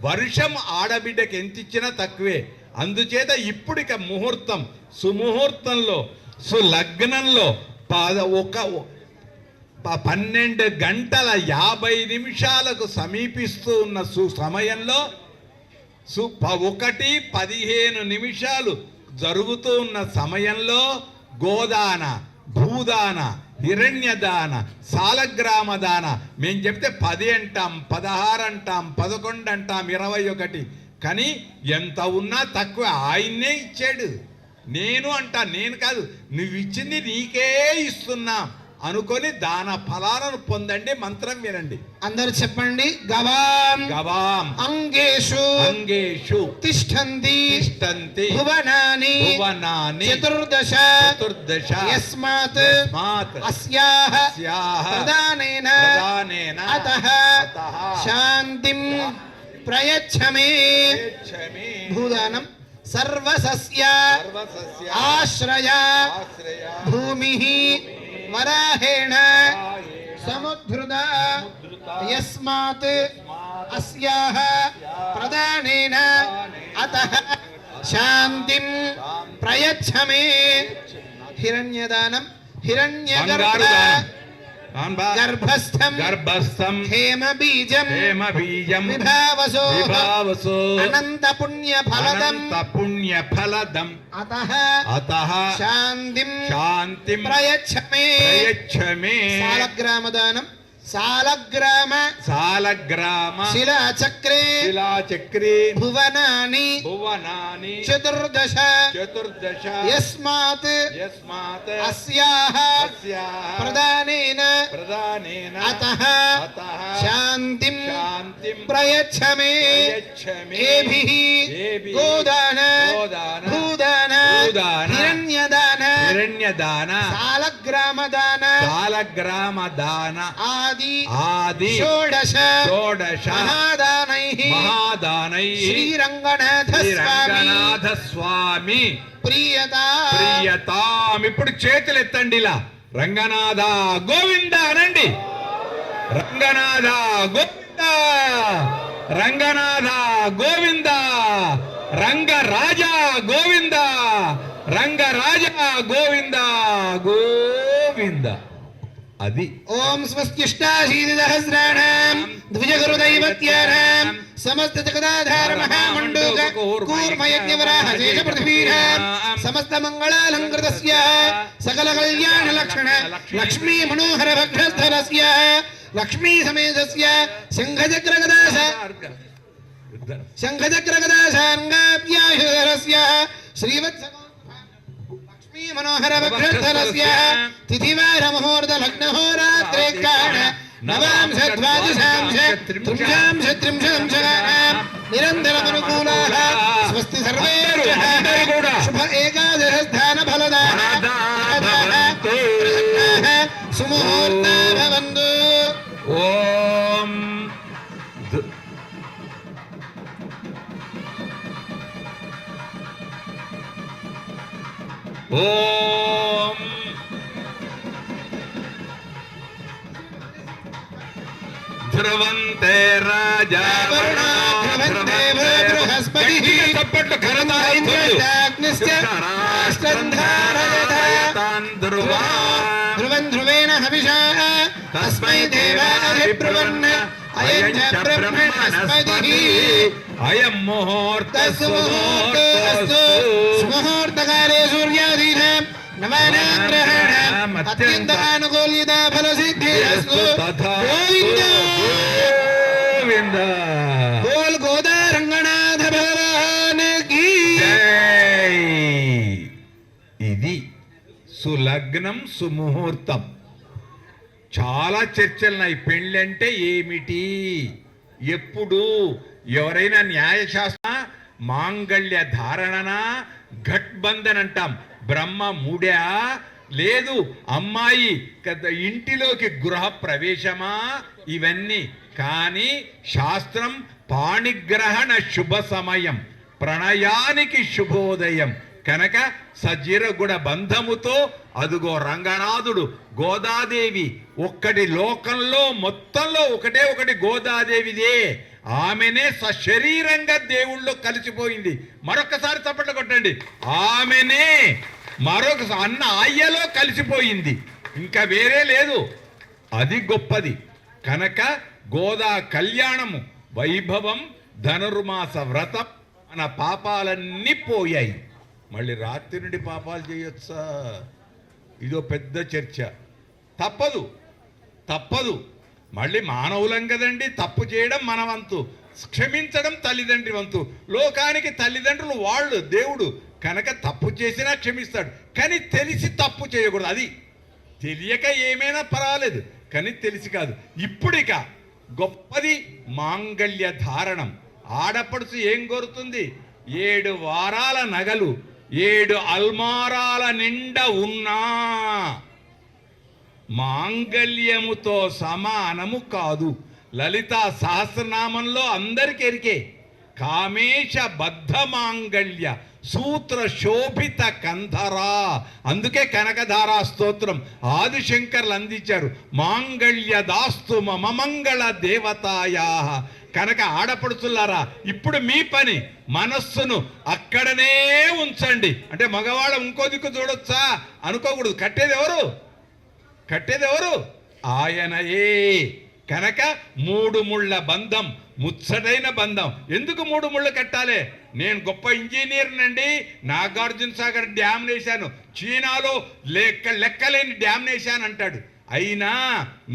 Speaker 1: వర్షం ఆడబిడ్డకి ఎంత ఇచ్చినా తక్కువే. అందుచేత ఇప్పుడిక ముహూర్తం, సుముహూర్తంలో, సులగ్నంలో 12 గంటల 50 నిమిషాలకు సమీపిస్తూ ఉన్న సమయంలో 1:15 నిమిషాలు జరుగుతూ ఉన్న సమయంలో గోదాన, భూదాన, హిరణ్యదాన, సాలగ్రామ దాన. మేము చెప్తే 10 అంటాం, 16 అంటాం, 11 అంటాం, 21. కానీ ఎంత ఉన్నా తక్కువ. ఆయన్నే ఇచ్చాడు. నేను అంటా, నేను కాదు, నువ్వు ఇచ్చింది నీకే ఇస్తున్నా అనుకొని దాన ఫలాలను పొందండి. మంత్రం వినండి,
Speaker 2: అందరు చెప్పండి. గవాం
Speaker 1: గవాం
Speaker 2: అంగేషు
Speaker 1: అంగేషు
Speaker 2: తిష్టంతి
Speaker 1: తిష్టంతి
Speaker 2: భువనాని
Speaker 1: భువనాని
Speaker 2: చతుర్దశ
Speaker 1: చతుర్దశ
Speaker 2: యస్మాత్
Speaker 1: యస్మాత్
Speaker 2: అస్యాః
Speaker 1: అస్యాః
Speaker 2: ప్రదానేన
Speaker 1: ప్రదానేన
Speaker 2: అతః
Speaker 1: అతః
Speaker 2: శాంతిం ప్రయచ్ఛమే.
Speaker 1: ప్రయచ్ఛమే.
Speaker 2: భూదానం సర్వసస్య
Speaker 1: సర్వసస్య
Speaker 2: ఆశ్రయ
Speaker 1: ఆశ్రయ
Speaker 2: భూమిః వరాహేణ సముద్ధృత యస్మాత్ అస్యాః ప్రదానేన అతః శాంతిం ప్రయచ్ఛమే. హిరణ్యదానం హిరణ్యగర్భ గర్భస్థం
Speaker 1: గర్భస్థం
Speaker 2: హేమ బీజం
Speaker 1: హేమ బీజం
Speaker 2: విభావసో
Speaker 1: విభావసో
Speaker 2: అనంత పుణ్య ఫలదం
Speaker 1: అనంత పుణ్య ఫలదం
Speaker 2: అతః
Speaker 1: అతః
Speaker 2: శాంతిం
Speaker 1: శాంతిం
Speaker 2: ప్రయచ్ఛమే.
Speaker 1: ప్రయచ్ఛమే.
Speaker 2: సాలగ్రామదానం సాలగ్రామ
Speaker 1: సాలగ్రామ
Speaker 2: శిలాచక్రే
Speaker 1: శిలాచక్రీ
Speaker 2: భువనాని
Speaker 1: భువనాని
Speaker 2: చతుర్దశ
Speaker 1: చతుర్దశ
Speaker 2: యస్మాత్
Speaker 1: యస్మాత్
Speaker 2: అస్యాః
Speaker 1: అస్యాః
Speaker 2: ప్రదానేన
Speaker 1: ప్రదానేన
Speaker 2: అతః
Speaker 1: అతః
Speaker 2: శాంతిం
Speaker 1: శాంతిం
Speaker 2: ప్రయచ్ఛమే.
Speaker 1: ప్రయచ్ఛమే.
Speaker 2: ఏభిః
Speaker 1: ఏభిః
Speaker 2: గోదాన
Speaker 1: గోదాన
Speaker 2: భూదాన
Speaker 1: భూదాన
Speaker 2: హిరణ్యదాన
Speaker 1: హిరణ్యదాన
Speaker 2: సాలగ్రామదాన
Speaker 1: సాలగ్రామ దాన
Speaker 2: ఆది
Speaker 1: ఆది
Speaker 2: షోడశ
Speaker 1: షోడశ
Speaker 2: మహాదానైః
Speaker 1: మహాదానై
Speaker 2: శ్రీరంగనాథ స్వామి
Speaker 1: శ్రీరంగనాథ స్వామి
Speaker 2: ప్రియతాం.
Speaker 1: ప్రియతాం. ఇప్పుడు చేతులు ఎత్తండి ఇలా. రంగనాథ గోవింద అనండి. రంగనాథ గోవింద, రంగనాథ గోవింద, రంగరాజ గోవింద రంగరాజ గోవింద గోవింద. అది
Speaker 2: ఓం స్వస్తిష్టాశీతిసహస్రాణాం ద్విజగురుదైవత్యానాం సమస్త జగదాధార మహామండూక కూర్మయజ్ఞవరాహ శేష పృథ్వీరాం సమస్త మంగళాలంకృతస్య సకల కళ్యాణ లక్షణ లక్ష్మీ మనోహర భక్తస్థలస్య లక్ష్మీ సమేతస్య శంఖచక్రగదాసాంగాభ్యాయుధరస్య శ్రీవత్స లక్ష్మీ మనోహర భక్తస్థలస్య తిథివార ముహూర్త లగ్నహోరాత్రే కాణ నవాంశ ద్వాదశాంశ త్రింశాంశ త్రింశంశగానాం నిరంతరమనుకూలాః స్వస్తి సర్వేభ్యః శుభ ఏకాదశ స్థాన ఫలదానాః సుముహూర్తా భవంతు.
Speaker 1: ఓం ఓం ధ్రువంతే రాజా వరుణో ధ్రువంతే బృహస్పతిః. చప్పట్లు
Speaker 2: ధ్రువం ధ్రువేణ హవిషా తస్మై దేవాభిబ్రువన్ అయం చ బ్రహ్మణస్పతిః.
Speaker 1: అయం ముహూర్తస్తు ముహూర్తస్తు.
Speaker 2: సుముహూర్తకాలే సూర్యాదీనాం నవానాం గ్రహాణాం అత్యంతానుకూల్యత ఫలసిద్ధిరస్తు. గోవింద
Speaker 1: గోవింద.
Speaker 2: బోల్ గోదా రంగనాథ భగవాన్ కీ
Speaker 1: జై. ఇది సులగ్నం సుముహూర్తం. చాలా చర్చలున్నాయి. పెళ్ళంటే ఏమిటి, ఎప్పుడు, ఎవరైనా న్యాయశాస్త్ర మాంగళ్య ధారణనా ఘట్బంధన్ అంటాం. బ్రహ్మ మూడా లేదు, అమ్మాయి ఇంటిలోకి గృహ ప్రవేశమా, ఇవన్నీ. కానీ శాస్త్రం పాణిగ్రహణ శుభ సమయం, ప్రణయానికి శుభోదయం కనుక సజీరగుణ బంధముతో అదుగో రంగనాథుడు గోదాదేవి ఒక్కటి లోకంలో మొత్తంలో ఒకటే ఒకటి గోదాదేవిదే. ఆమెనే సశరీరంగా దేవుళ్ళో కలిసిపోయింది. మరొకసారి చప్పట్లు కొట్టండి. ఆమెనే మరొక అన్న అయ్యలో కలిసిపోయింది, ఇంకా వేరే లేదు. అది గొప్పది కనుక గోదా కళ్యాణము వైభవం, ధనుర్మాస వ్రతం. మన పాపాలన్నీ పోయాయి. మళ్ళీ రాత్రి నుండి పాపాలు చేయొచ్చా? ఇదో పెద్ద చర్చ. తప్పదు తప్పదు. మళ్ళీ మానవులం కదండి, తప్పు చేయడం మన వంతు, క్షమించడం తల్లిదండ్రి వంతు. లోకానికి తల్లిదండ్రులు వాళ్ళు, దేవుడు కనుక తప్పు చేసినా క్షమిస్తాడు. కానీ తెలిసి తప్పు చేయకూడదు. అది తెలియక ఏమైనా పర్వాలేదు, కానీ తెలిసి కాదు. ఇప్పుడిక గొప్పది మాంగళ్య ధారణం. ఆడపడుచు ఏం కోరుతుంది? 7 వారాల నగలు 7 అల్మారాల నిండా ఉన్నా మాంగళ్యముతో సమానము కాదు. లలితా సహస్రనామంలో అందరికి ఎరికే కామేశ బద్ధ మాంగళ్య సూత్ర శోభిత కంధరా. అందుకే కనకధారా స్తోత్రం ఆదిశంకర్లు అందించారు. మాంగళ్య దాస్తు మమ మంగళ దేవతాయా. కనుక ఆడపడుచులారా, ఇప్పుడు మీ పని మనస్సును అక్కడనే ఉంచండి. అంటే మగవాళ్ళ ఇంకో దిక్కు చూడొచ్చా అనుకోకూడదు. కట్టేది ఎవరు? ఆయనయే. కనుక 3 ముళ్ళ బంధం, ముచ్చటైన బంధం. ఎందుకు 3 ముళ్ళు కట్టాలి? నేను గొప్ప ఇంజనీర్నండి, నాగార్జున సాగర్ డ్యామ్ వేశాను, చీనాలో లెక్కలేని డ్యామ్ వేశాను అంటాడు. అయినా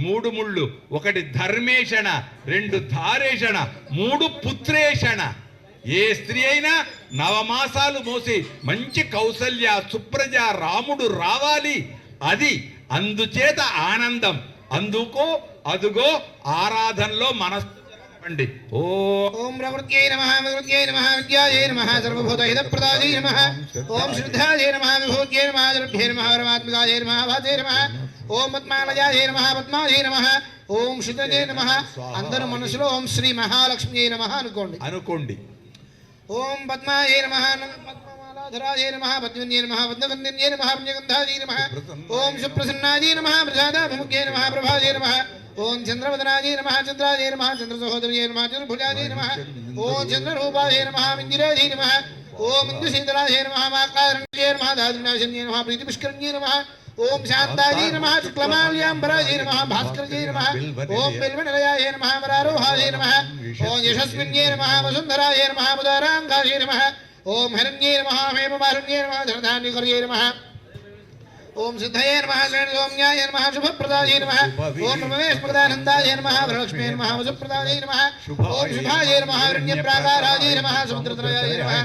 Speaker 1: 3 ముళ్ళు, 1 ధర్మేషణ, 2 ధారేషణ, 3 పుత్రేషణ. ఏ స్త్రీ అయినా 9 మాసాలు మోసి మంచి కౌసల్య సుప్రజ రాముడు రావాలి. అది అందుచేత ఆనందం. అందుకో అదుగో ఆరాధనలో మనస్సు జరపండి.
Speaker 2: ఓం ప్రవృత్యై నమః వివృత్యై నమః విద్యాయై నమః సర్వభూతహితప్రదాయై నమః ఓం శ్రద్ధాయై నమః విభూత్యై నమః ద్రవ్యై నమః పరమాత్మికాయై నమః వాచై నమః ఓం పద్మాలయాయై నమః పద్మాయై నమః ఓం శుద్ధజై నమః. అందరూ మనసులో ఓం శ్రీ మహాలక్ష్మియై నమః అనుకోండి. ఓం పద్మాయై నమః పద్మమాలాధరాయై నమః పద్మిన్యై నమః పద్మగంధిన్యై నమః పుణ్యగంధాయై నమః ఓం సుప్రసన్నాయై నమః ప్రసాదాభిముఖ్యై నమః ప్రభాయై నమః ఓం చంద్రవదనాయై నమః చంద్రాయై నమః చంద్రసహోదర్యై నమః చంద్రభుజాయై నమః ఓం చంద్రరూపాయ నమః మంజురాజే నమః ఓం ఇందుశీతలాయ నమః మాకారణ్యే నమః దాదినాశన్యే నమః ప్రీతిపుష్కరణ్యే నమః ఓం శాంతాజే నమః శుక్లమాల్యాంబరాజే నమః భాస్కరజే నమః ఓం బిల్వనిలయాయ నమః వరారోహాయ నమః ఓం యశస్విన్యే నమః వసుంధరాయ నమః ముదారాంగాయ నమః ఓం హిరణ్యే నమః హేమమారణ్యే నమః ధనధాన్యకర్యే నమః ఓం సిద్ధయే నమః సోమ్యాయ నమః శుభప్రదాయ నమః ఓం రమేశ్వరదానందాయ నమః వరలక్ష్మీ నమః వసుప్రదాయ నమః ఓం శుభాయ నమః హిరణ్యప్రాకారాయ నమః సముద్రత్రయాయ నమః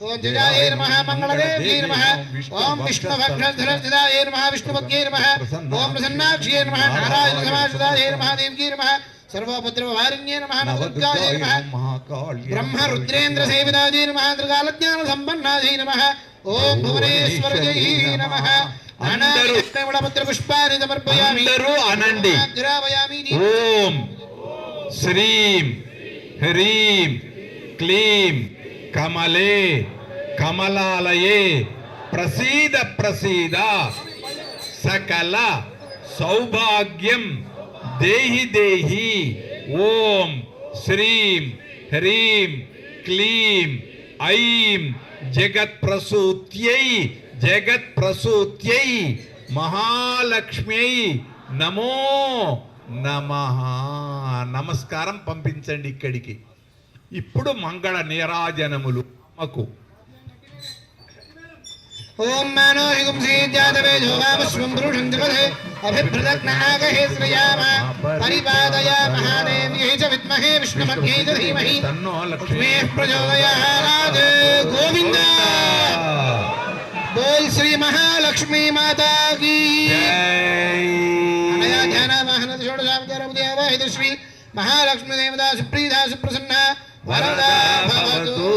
Speaker 2: ఓం జయాయ నమః మంగళదేవ్యై నమః ఓం విష్ణుభక్షధరాయ నమః విష్ణుపత్యై నమః ఓం ప్రసన్నాక్ష్యై నమః నారాయణ సమాశ్రితాయ నమః దేవ్యై నమః సర్వభద్రవారిణ్యే నమః నవదుర్గాయ నమః బ్రహ్మ రుద్రేంద్ర సేవితాయ నమః త్రికాలజ్ఞాన సంపన్నాయ నమః ఓం భువనేశ్వరజై నమః
Speaker 1: అందరూ
Speaker 2: పుష్పాన్ని సమర్పయామి.
Speaker 1: అందరూ అనండి. ఓం శ్రీం హ్రీం క్లీం కమలే కమలాలయే ప్రసీద ప్రసీద సకల సౌభాగ్యం దేహి దేహి. ఓం శ్రీం హ్రీం క్లీం ఐం జగత్ప్రసూత్యై జగత్ప్రసూత్యై మహాలక్ష్మ్యై నమో నమః. నమస్కారం పంపించండి ఇక్కడికి. ఇప్పుడు మంగళ నీరాజనములు అమ్మకు.
Speaker 2: ఓం మానోహిగుం సీజాతవేజో వామస్వం పురుషం జగదే అభిప్రదగ్నాగహే శ్రయామ పరిపాదయామః దేవ్యై చ విద్మహే విష్ణుపత్న్యై చ ధీమహి
Speaker 1: తన్నో లక్ష్మీ
Speaker 2: లక్ష్మీ ప్రచోదయాత్. గోవింద बोल श्री महालक्ष्मी माता की अनया ध्यान वाहन षोडशावतार उदयावाहित श्री महालक्ष्मी देवता सुप्रीता सुप्रसन्न वरदा भवतु.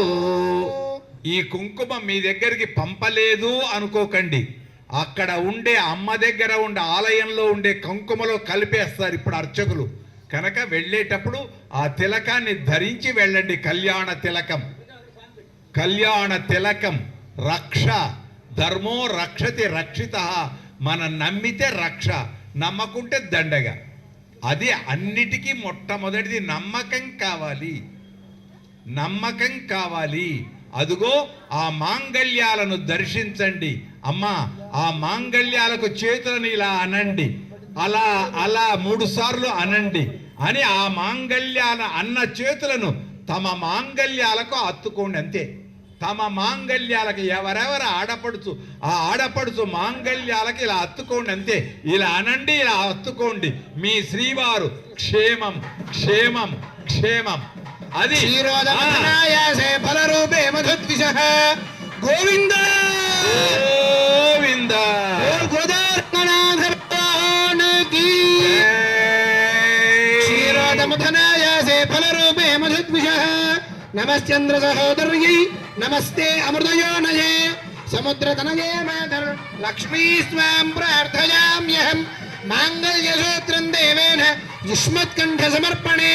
Speaker 1: ఈ కుంకుమ మీ దగ్గరికి పంపలేదు అనుకోకండి. అక్కడ ఉండే అమ్మ దగ్గర ఉండే ఆలయంలో ఉండే కుంకుమలో కలిపేస్తారు ఇప్పుడు అర్చకులు. కనుక వెళ్ళేటప్పుడు ఆ తిలకాన్ని ధరించి వెళ్ళండి. కళ్యాణ తిలకం, కళ్యాణ తిలకం రక్ష. ధర్మో రక్షతి రక్షిత. మనం నమ్మితే రక్ష, నమ్మకుంటే దండగ. అది అన్నిటికీ మొట్టమొదటిది నమ్మకం కావాలి, నమ్మకం కావాలి. అదుగో ఆ మాంగళ్యాలను దర్శించండి. అమ్మా ఆ మాంగళ్యాలకు చేతులను ఇలా అనండి, అలా అలా 3 సార్లు అనండి అని ఆ మాంగళ్యాల అన్న చేతులను తమ మాంగళ్యాలకు అత్తుకోండి. అంతే. తమ మాంగళ్యాలకు ఎవరెవరు ఆడపడుచు ఆ ఆడపడుచు మాంగళ్యాలకు ఇలా అత్తుకోండి. అంతే. ఇలా అనండి, ఇలా అత్తుకోండి. మీ శ్రీవారు క్షేమం క్షేమం క్షేమం. అది
Speaker 2: ఫలరూపే మధుద్విషః. గోవింద
Speaker 1: గోవింద.
Speaker 2: గోదానాథ క్షీరోదమథనాయాసే ఫలరూపే మధుద్విషః. నమశ్చంద్ర సహోదర్యై నమస్తే అమృతయోనయే సముద్రతనయే మాతర్ లక్ష్మీ స్వాం ప్రార్థయామ్యహం. మాంగళ్యసూత్రం దేవేన యుష్మత్కంఠ సమర్పణే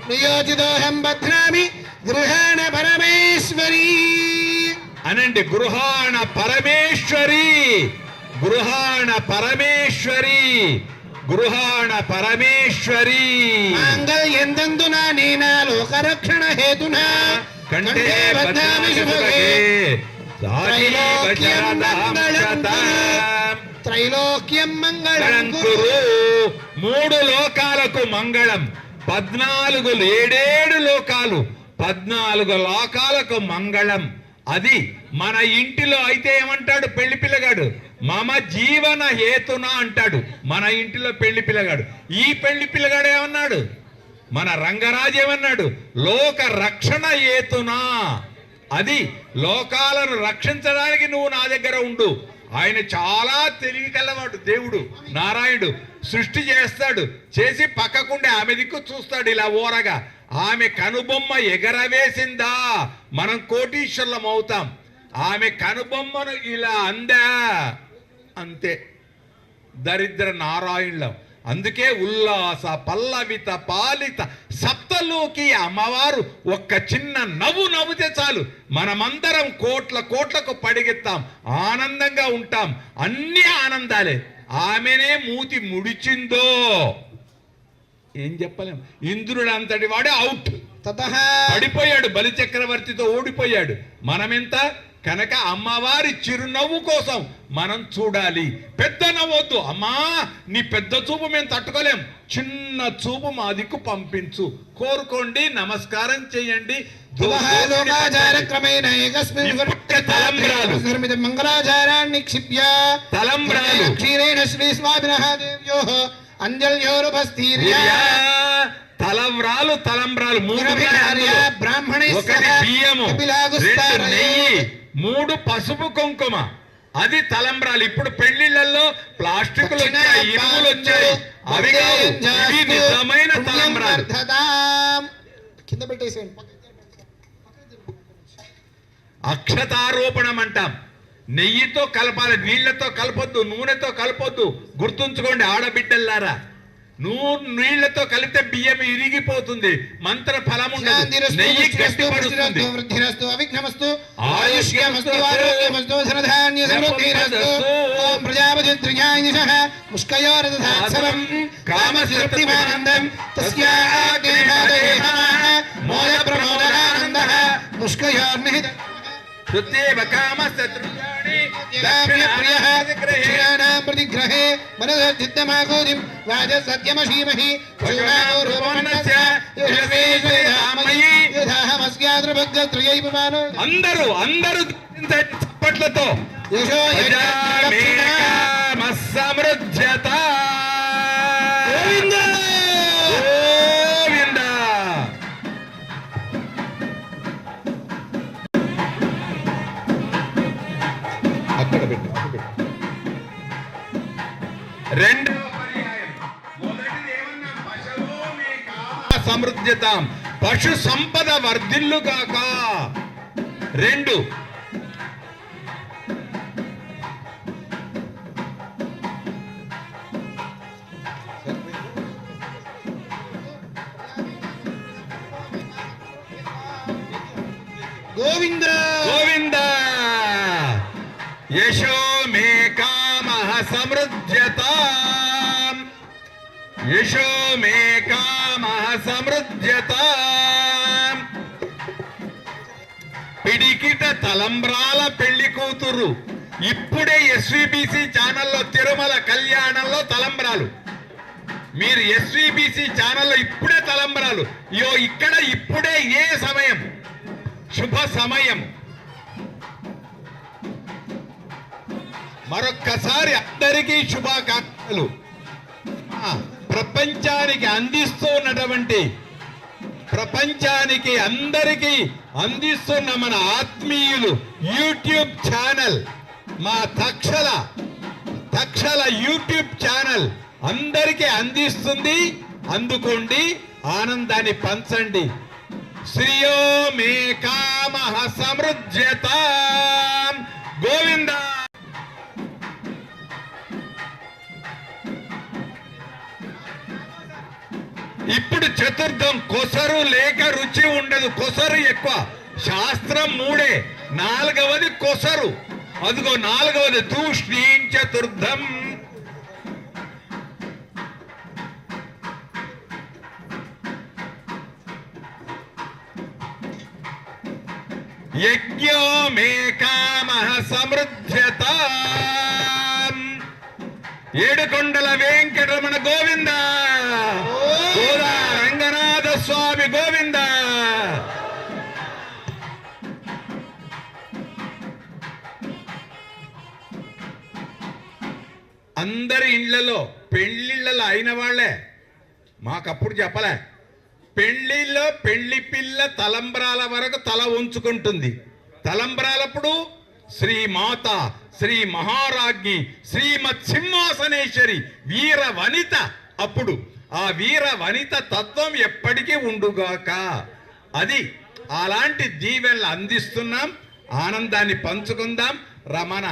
Speaker 2: నియోజితోహం బధ్నామి గృహాణ పరమేశ్వరీ.
Speaker 1: అనండి. గృహాణ పరమేశ్వరి, గృహాణ పరమేశ్వరి, గృహాణ పరమేశ్వరి.
Speaker 2: మాంగళ్యందందున నీనా లోకరక్షణ హేతున కంఠే బధ్నామి శుభగే. త్రైలోక్యం మంగళం కురు.
Speaker 1: 3 లోకాలకు మంగళం. 14 7 లోకాలు, 14 లోకాలకు మంగళం. అది మన ఇంటిలో అయితే ఏమంటాడు పెళ్లి పిల్లగాడు? మమ జీవన హేతున అంటాడు మన ఇంటిలో పెళ్లి పిల్లగాడు. ఈ పెళ్లి పిల్లగాడు ఏమన్నాడు? మన రంగరాజు ఏమన్నాడు? లోక రక్షణ హేతునా. అది లోకాలను రక్షించడానికి నువ్వు నా దగ్గర ఉండు. ఆయన చాలా తెలివి కలవాడు దేవుడు నారాయణుడు. సృష్టి చేస్తాడు, చేసి పక్కకుండే ఆమె దిక్కు చూస్తాడు ఇలా ఓరగా. ఆమె కనుబొమ్మ ఎగరవేసిందా మనం కోటీశ్వరులం అవుతాం. ఆమె కనుబొమ్మను ఇలా అందా అంతే, దరిద్ర నారాయణులం. అందుకే ఉల్లాస పల్లవిత పాలిత సప్తలోకి అమ్మవారు ఒక్క చిన్న నవ్వు నవ్వుతే చాలు మనమందరం కోట్లకు పడిగెత్తాం, ఆనందంగా ఉంటాం. అన్ని ఆనందాలే. ఆమెనే మూతి ముడిచిందో ఏం చెప్పలేం. ఇంద్రుడు అంతటి వాడే అవుట్.
Speaker 2: తతః
Speaker 1: పడిపోయాడు, బలి చక్రవర్తితో ఓడిపోయాడు. మనమెంత కనుక అమ్మవారి చిరునవ్వు కోసం మనం చూడాలి. పెద్ద నవ్వొద్దు, అమ్మా నీ పెద్ద చూపు మేము తట్టుకోలేం, చిన్న చూపు మా దిక్కు పంపించు, కోరుకోండి, నమస్కారం చేయండి.
Speaker 2: లోకాచారక్రమేణ ఏకస్మిన్
Speaker 1: తలంబ్రాలు
Speaker 2: మంగళాచారాన్ని క్షిప్య
Speaker 1: తలంబ్రాలు
Speaker 2: క్షీరేణ శ్రీ స్వామినః దేవ్యోః అంజల్యోరుపస్థీర్య
Speaker 1: తలంబ్రాలు తలంబ్రాలు 3
Speaker 2: బ్రాహ్మణి
Speaker 1: 1 బియ్యము 2 నెయ్యి 3 పసుపు కుంకుమ, అది తలంబ్రాలు. ఇప్పుడు పెళ్లిళ్లలో ప్లాస్టిక్లు వచ్చాయి, ఇనుములు వచ్చాయి, అవి కావు, ఇవి నిజమైన తలంబ్రాలు.
Speaker 2: కింద పెట్టేసేయండి.
Speaker 1: అక్షతారోపణం అంటాం. నెయ్యితో కలపాలి, నీళ్లతో కలపొద్దు, నూనెతో కలపొద్దు. గుర్తుంచుకోండి ఆడబిడ్డల్లారా, నీళ్లతో కలిపితే బియ్యం ఇరిగిపోతుంది, మంత్ర ఫలం ఉండదు, నెయ్యి గట్టిపడుతుంది.
Speaker 2: వృద్ధిరస్తు అవిఘ్నమస్తు ఆయుష్యమస్తు ఆరోగ్యమస్తు ధనధాన్య సమృద్ధిరస్తు. ఓం ప్రజాపతిర్యాయిషః ముష్కయోరదధాత్సవం కామశక్తిమానందం తస్యాగ్నిహాదేహ మోద ప్రమోదనానందః ముష్కయోర్నిహిత
Speaker 1: సుత్తేవ కామశత్రుయాణి
Speaker 2: దక్షిణానాం ప్రతిగ్రహే మనోధిద్దమాగోదిం వాజసత్యమశీమహి పశునామోరూపమన్నస్య యశవేశయామయి యథాహమస్యాద్రభద్రత్రయైపమానో.
Speaker 1: అందరూ చప్పట్లతో
Speaker 2: యశో
Speaker 1: సమృద్ధ్యత
Speaker 2: గోవింద
Speaker 1: గోవింద. అక్కడ పెట్టు. రెండవ పర్యాయం. మొదటిది ఏమన్నా? పశవో మే కామ సమృద్ధ్యతాం, పశు సంపద వర్ధిల్లుగాక. 2
Speaker 2: గోవింద
Speaker 1: గోవింద. యశో మే కామః సమృద్ధ్యతాం, యశో మే కామః సమృద్ధ్యతాం. పిడికిట తలంబ్రాల పెళ్లి కూతురు. ఇప్పుడే ఎస్విబిసి ఛానల్లో తిరుమల కళ్యాణంలో తలంబ్రాలు. మీరు ఎస్విబిసి ఛానల్లో ఇప్పుడే తలంబ్రాలు. ఇక్కడ ఇప్పుడే ఏ సమయం, శుభ సమయం. మరొక్కసారి అందరికీ శుభాకాంక్షలు. ప్రపంచానికి అందిస్తున్నటువంటి, ప్రపంచానికి అందరికీ అందిస్తున్న మన ఆత్మీయులు యూట్యూబ్ ఛానల్, మా తక్షల యూట్యూబ్ ఛానల్ అందరికీ అందిస్తుంది. అందుకోండి, ఆనందాన్ని పంచండి. శ్రియో మే కామః సమృద్ధ్యతాం. గోవింద. ఇప్పుడు చతుర్థం. కొసరు లేక రుచి ఉండదు, కొసరు ఎక్కువ. శాస్త్రం 3, 4వది కొసరు. అదిగో 4వది తూష్ణీం చతుర్థం. యజ్ఞో మే కామః సమృద్ధ్యతాం. ఏడుకొండల వెంకటరమణ గోవింద, గోదా రంగనాథ స్వామి గోవింద. అందరి ఇళ్లలో పెళ్లిళ్ళలో అయిన వాళ్ళే, మాకప్పుడు చెప్పలే. పెళ్లిలో పెళ్లి పిల్ల తలంబ్రాల వరకు తల ఉంచుకుంటుంది. తలంబ్రాలప్పుడు శ్రీమాత, శ్రీ మహారాజ్ఞి, శ్రీమత్ సింహాసనేశ్వరి, వీర వనిత. అప్పుడు ఆ వీర వనిత తత్వం ఎప్పటికీ ఉండుగాక. అది అలాంటి దీవెనలు అందిస్తున్నాం. ఆనందాన్ని పంచుకుందాం. రమణ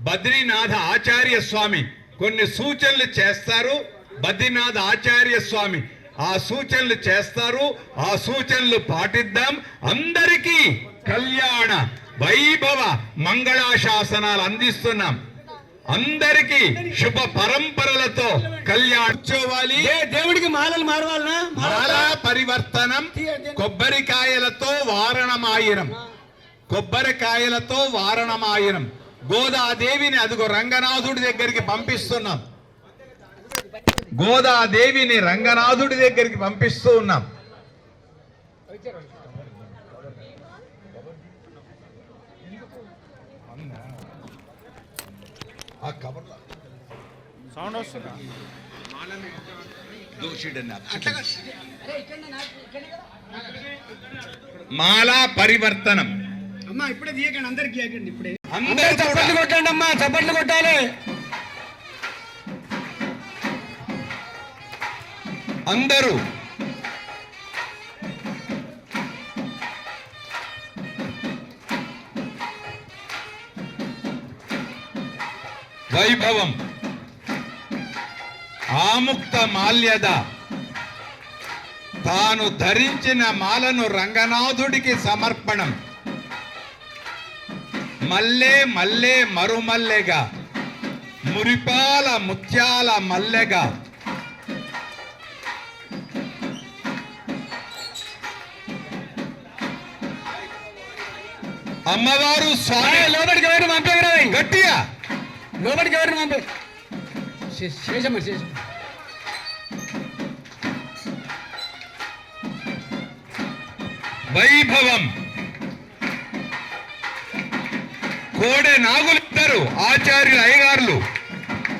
Speaker 1: బద్రీనాథ ఆచార్య స్వామి కొన్ని సూచనలు చేస్తారు. బద్రీనాథ ఆచార్య స్వామి ఆ సూచనలు చేస్తారు. ఆ సూచనలు పాటిద్దాం. అందరికీ కళ్యాణ వైభవ మంగళాశాసనాలు అందిస్తున్నాం. అందరికీ శుభ పరంపరలతో కళ్యాణోత్సవాలి.
Speaker 3: దేవుడికి మాలలు మారవాలనా?
Speaker 1: మాలా పరివర్తనం కొబ్బరికాయలతో వారణమాయిరం. కొబ్బరికాయలతో వారణమాయిరం. గోదాదేవిని అదిగో రంగనాథుడి దగ్గరికి పంపిస్తున్నాం. గోదాదేవిని రంగనాథుడి దగ్గరికి పంపిస్తూ ఉన్నాం.
Speaker 3: సౌండ్ వస్తుందా?
Speaker 1: మాలా పరివర్తనం.
Speaker 3: అమ్మా ఇప్పుడే తీయకండి, అందరికి తీయకండి. ఇప్పుడే
Speaker 1: అందరూ
Speaker 3: చప్పట్లు కొట్టండి అమ్మా, చప్పట్లు కొట్టాలి.
Speaker 1: అందరూ వైభవం ఆముక్త మాల్యద తాను ధరించిన మాలను రంగనాథుడికి సమర్పణం. మల్లె మల్లె మరుమల్లెగా మురిపాల ముత్యాల మల్లెగా అమ్మవారు స్వామి
Speaker 3: లోపలికి ఎవరిని పంపేరా?
Speaker 1: గట్టిగా
Speaker 3: లోపలికి ఎవరిని పంపే? శేషమ్మ శేషం.
Speaker 1: వైభవం కోడె నాగులు ఇద్దరు ఆచార్యులు అయ్యగారులు.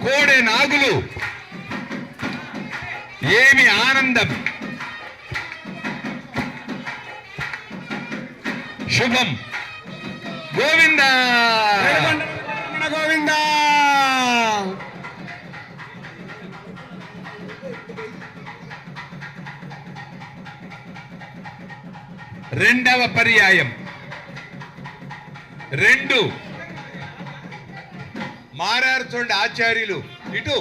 Speaker 1: కోడె నాగులు ఏమి ఆనందం. శుభం. గోవింద
Speaker 3: గోవింద.
Speaker 1: రెండవ పర్యాయం. రెండు మారారు చూడండి ఆచార్యులు. ఇటు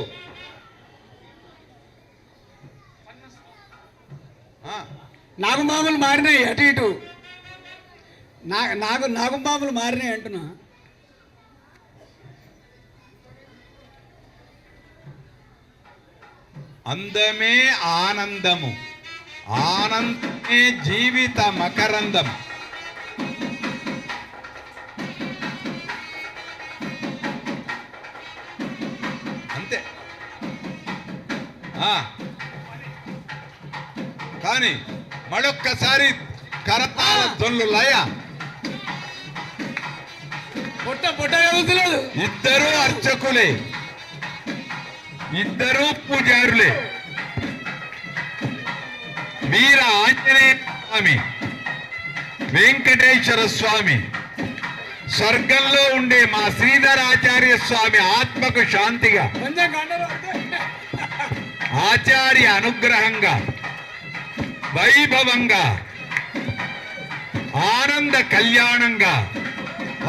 Speaker 3: నాగుమాములు మారినాయి అటు ఇటు. నాగుమాములు మారినాయి అంటున్నా.
Speaker 1: అందమే ఆనందము, ఆనందమే జీవిత మకరందం. అంతే. కానీ మరొక్కసారి కరతాళ తొల్లు లయ.
Speaker 3: లేదు.
Speaker 1: ఇద్దరు అర్చకులే, ఇద్దరు పూజారులే. వీర ఆంజనేయ స్వామి, వెంకటేశ్వర స్వామి, స్వర్గంలో ఉండే మా శ్రీధరాచార్య స్వామి ఆత్మకు శాంతిగా, ఆచార్య అనుగ్రహంగా, వైభవంగా, ఆనంద కళ్యాణంగా.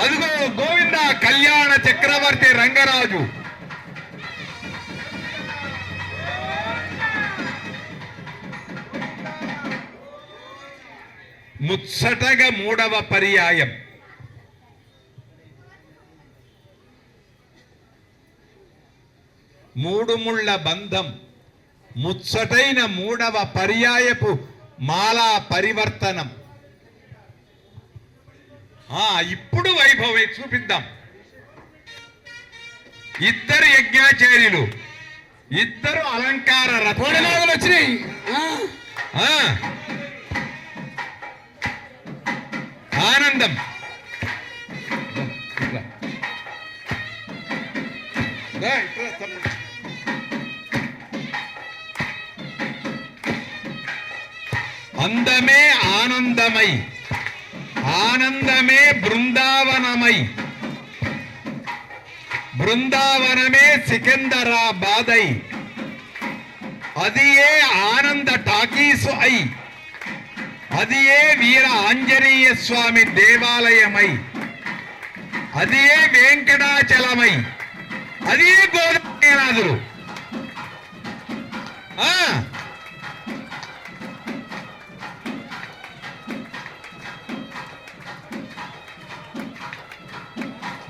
Speaker 1: అదిగో గోవింద కళ్యాణ చక్రవర్తి రంగరాజు. ముచ్చటగా మూడవ పర్యాయం. మూడు ముళ్ళ బంధం. ముచ్చటైన మూడవ పర్యాయపు మాలా పరివర్తనం. ఇప్పుడు వైభవే చూపిద్దాం. ఇద్దరు యజ్ఞాచార్యులు, ఇద్దరు అలంకార రత్నాలు
Speaker 3: వచ్చినాయి.
Speaker 1: ఆనందం. అందమే ఆనందమై, ఆనందమే బృందావనమై, బృందావనమే సికందరాబాదై, అది ఏ ఆనంద టాకీసు అయి, అది ఏ వీర ఆంజనేయ స్వామి దేవాలయమై, అది ఏ వెంకటాచలమై, అది ఏ గోదానాథులు.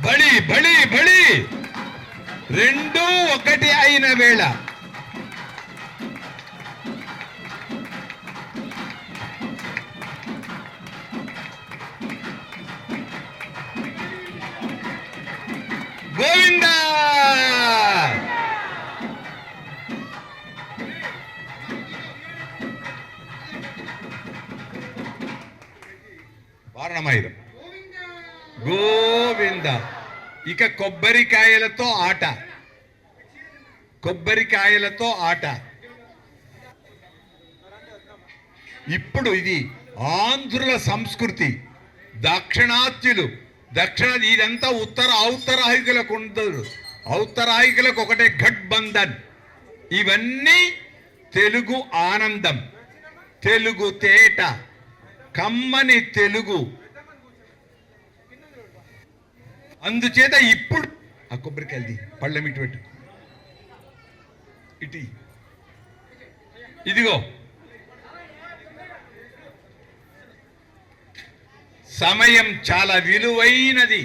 Speaker 1: బలి బలి బలి విలువైన వేళ. గోవిందా వారణమైరం గోవింద. ఇక కొబ్బరికాయలతో ఆట, కొబ్బరికాయలతో ఆట. ఇప్పుడు ఇది ఆంధ్రుల సంస్కృతి. దక్షిణాత్యులు ఇదంతా ఔత్తరాహికులకు ఉండదు. ఔత్తరాహికులకు ఒకటే ఘట్బంధన్. ఇవన్నీ తెలుగు ఆనందం, తెలుగు తేట, కమ్మని తెలుగు. అందుచేత ఇప్పుడు ఆ కొబ్బరికాయలది పళ్ళెం ఇటు పెట్టు, ఇటు ఇదిగో. సమయం చాలా విలువైనది.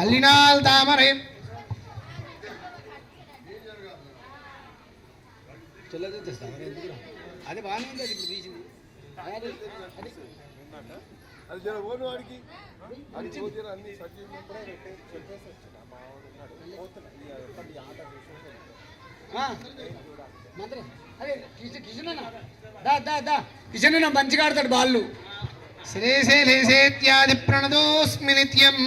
Speaker 2: అల్లినాల్ తామரை
Speaker 3: అది బాగానే ఉంది, అది ఇప్పుడు తీసింది.
Speaker 4: అది జర ఓను వాడికి అది పోతీరా అన్ని సజీవ
Speaker 3: కిషన్ మంచిగా ఆడతాడు బాళ్ళు.
Speaker 2: శ్రీశైలేసేత్యాది ప్రణదోస్మి నిత్యం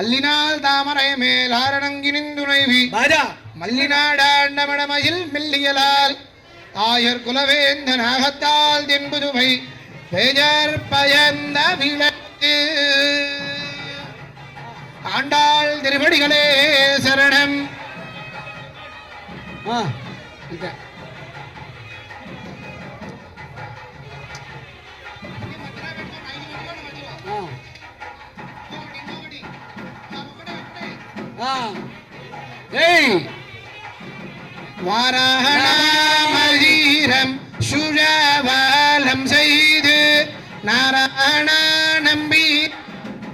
Speaker 2: అల్లినాల్ తామரை మేలారణంగి నిందునైవి
Speaker 3: బాజా
Speaker 2: மல்லிநாடாண்டமடமயில் மெல்லியலால் ஆயர் குலவேந்தனாகத்தால் தென்புதுவை பேஜர் பயந்த விளக்கு ஆண்டாள் திருவடிகளே சரணம்.
Speaker 3: ఇంకా
Speaker 2: வாராணாமதீரம் சுழவாலம் செய்து நாராயண நம்பி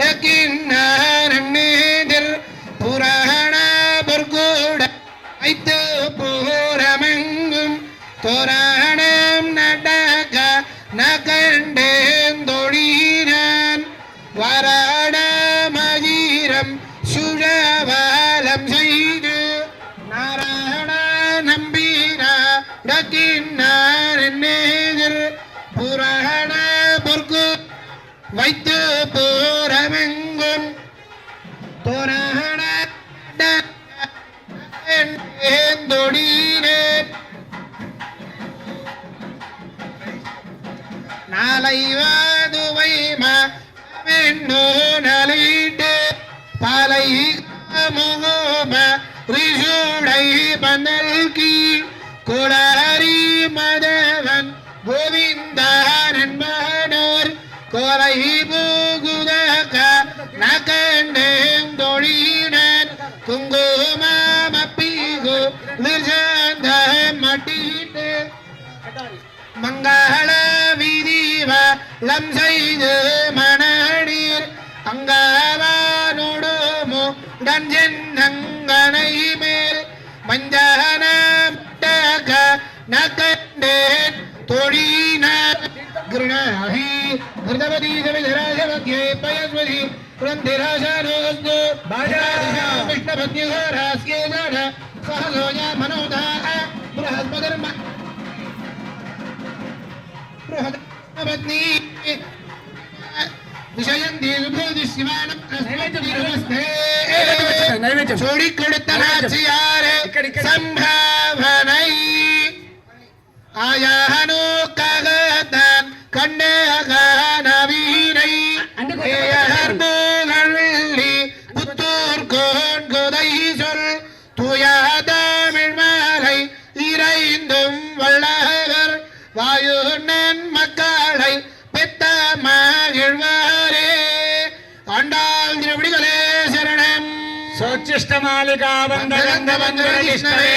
Speaker 2: தக்கின்னாரண்ணேதிர் புராண பொற்கூட வைத்து பூரமெங்கும் தோராணம் நடக்க நகண்டேந்தொழினான் வாராணாமதீரம் சுழவாலம் செய்து நாராயண நம்பீரா டக்கின்னார் புராண பொற்கு வைத்து பூரமெங்கும் தோராண தொடினேன் நாளைவாதுவை மென்னு நலிட்டு பாலை முகம ரிஷுடை பந்தல்கி குளரி மதவன் கோவிந்தார் என்பனர் கோலை பூகுதக நகண்டேம் தொழினன் குங்குமப்பிகு நிர்சந்த மட்டிட்டு மங்கள விதிவ லம் செய்து மணநீர் அங்கவானோடுமோ டஞ்சென்னங்கனை மேல் மஞ்சனமட்டக நகண்டேன் தொழின கிருணாஹி ஹிருதவதி சவிதராஜவத்யே பயஸ்வதி புரந்திராசாரோஸ்து விஷ்ணபத்யுகராஸ்யே ஜாட சஹசோய மனோதாக బృహస్పతిర్మ బృహస్పతి విషయంతి విభూతి శివానం చోడి కొడుతనాచియారే సంభావనై ஆயானோ ககதான் கண்ணகன வீரை ஏயர்புகள்ளி புத்தூர் கோன் குதை சொல் தூயாதமிழ் மாலை இறைந்தும் வல்லவர் வாயுனன் மக்களை பெத்த மகிழ்வாரே ஆண்டாள் திருவடிகளே சரணம்
Speaker 3: సోచిష్టమాలికా వందగంధవందరగిష్ణవే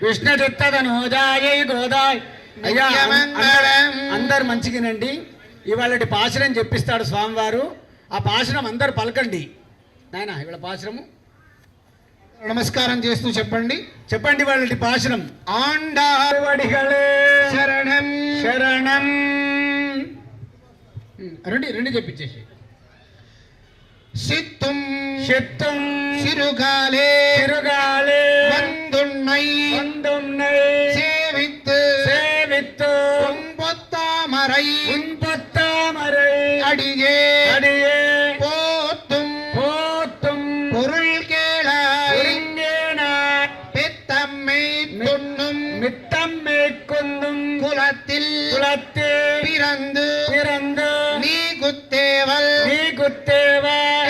Speaker 3: విష్ణుచిత్తదనోజాయై గోదాయ్ అయ్యా
Speaker 2: నిత్యమంగళం.
Speaker 3: అందరు మంచిగానండి. ఇవాళ పాశనం చెప్పిస్తాడు స్వామివారు. ఆ పాశనం అందరు పలకండి నాయన. ఇవాళ పాశనము
Speaker 2: నమస్కారం చేస్తూ చెప్పండి.
Speaker 3: చెప్పండి వాళ్ళ పాశనం.
Speaker 2: ఆండాడిగళే శరణం
Speaker 3: శరణం. రెండు చెప్పించేసి.
Speaker 2: సిత్తుం
Speaker 3: శత్వం
Speaker 2: సిరుగాలే
Speaker 3: తిరుగాలే
Speaker 2: వందున్నై
Speaker 3: వందున్నై
Speaker 2: సేవిత్తు
Speaker 3: సేవిత్తు
Speaker 2: பொத்தாமரை
Speaker 3: உன்பொத்தாமரை
Speaker 2: அடியே
Speaker 3: அடியே
Speaker 2: போத்தும்
Speaker 3: போத்தும்
Speaker 2: பொருள் கேளாய்
Speaker 3: ஒருங்கேனாய்
Speaker 2: பெத்தம்மை துண்ணும்
Speaker 3: மித்தம் மேற்கொண்டும்
Speaker 2: குலத்தில்
Speaker 3: குலத்தே
Speaker 2: பிறந்து
Speaker 3: பிறந்து
Speaker 2: நீ குத்தேவல்
Speaker 3: நீ குத்தேவ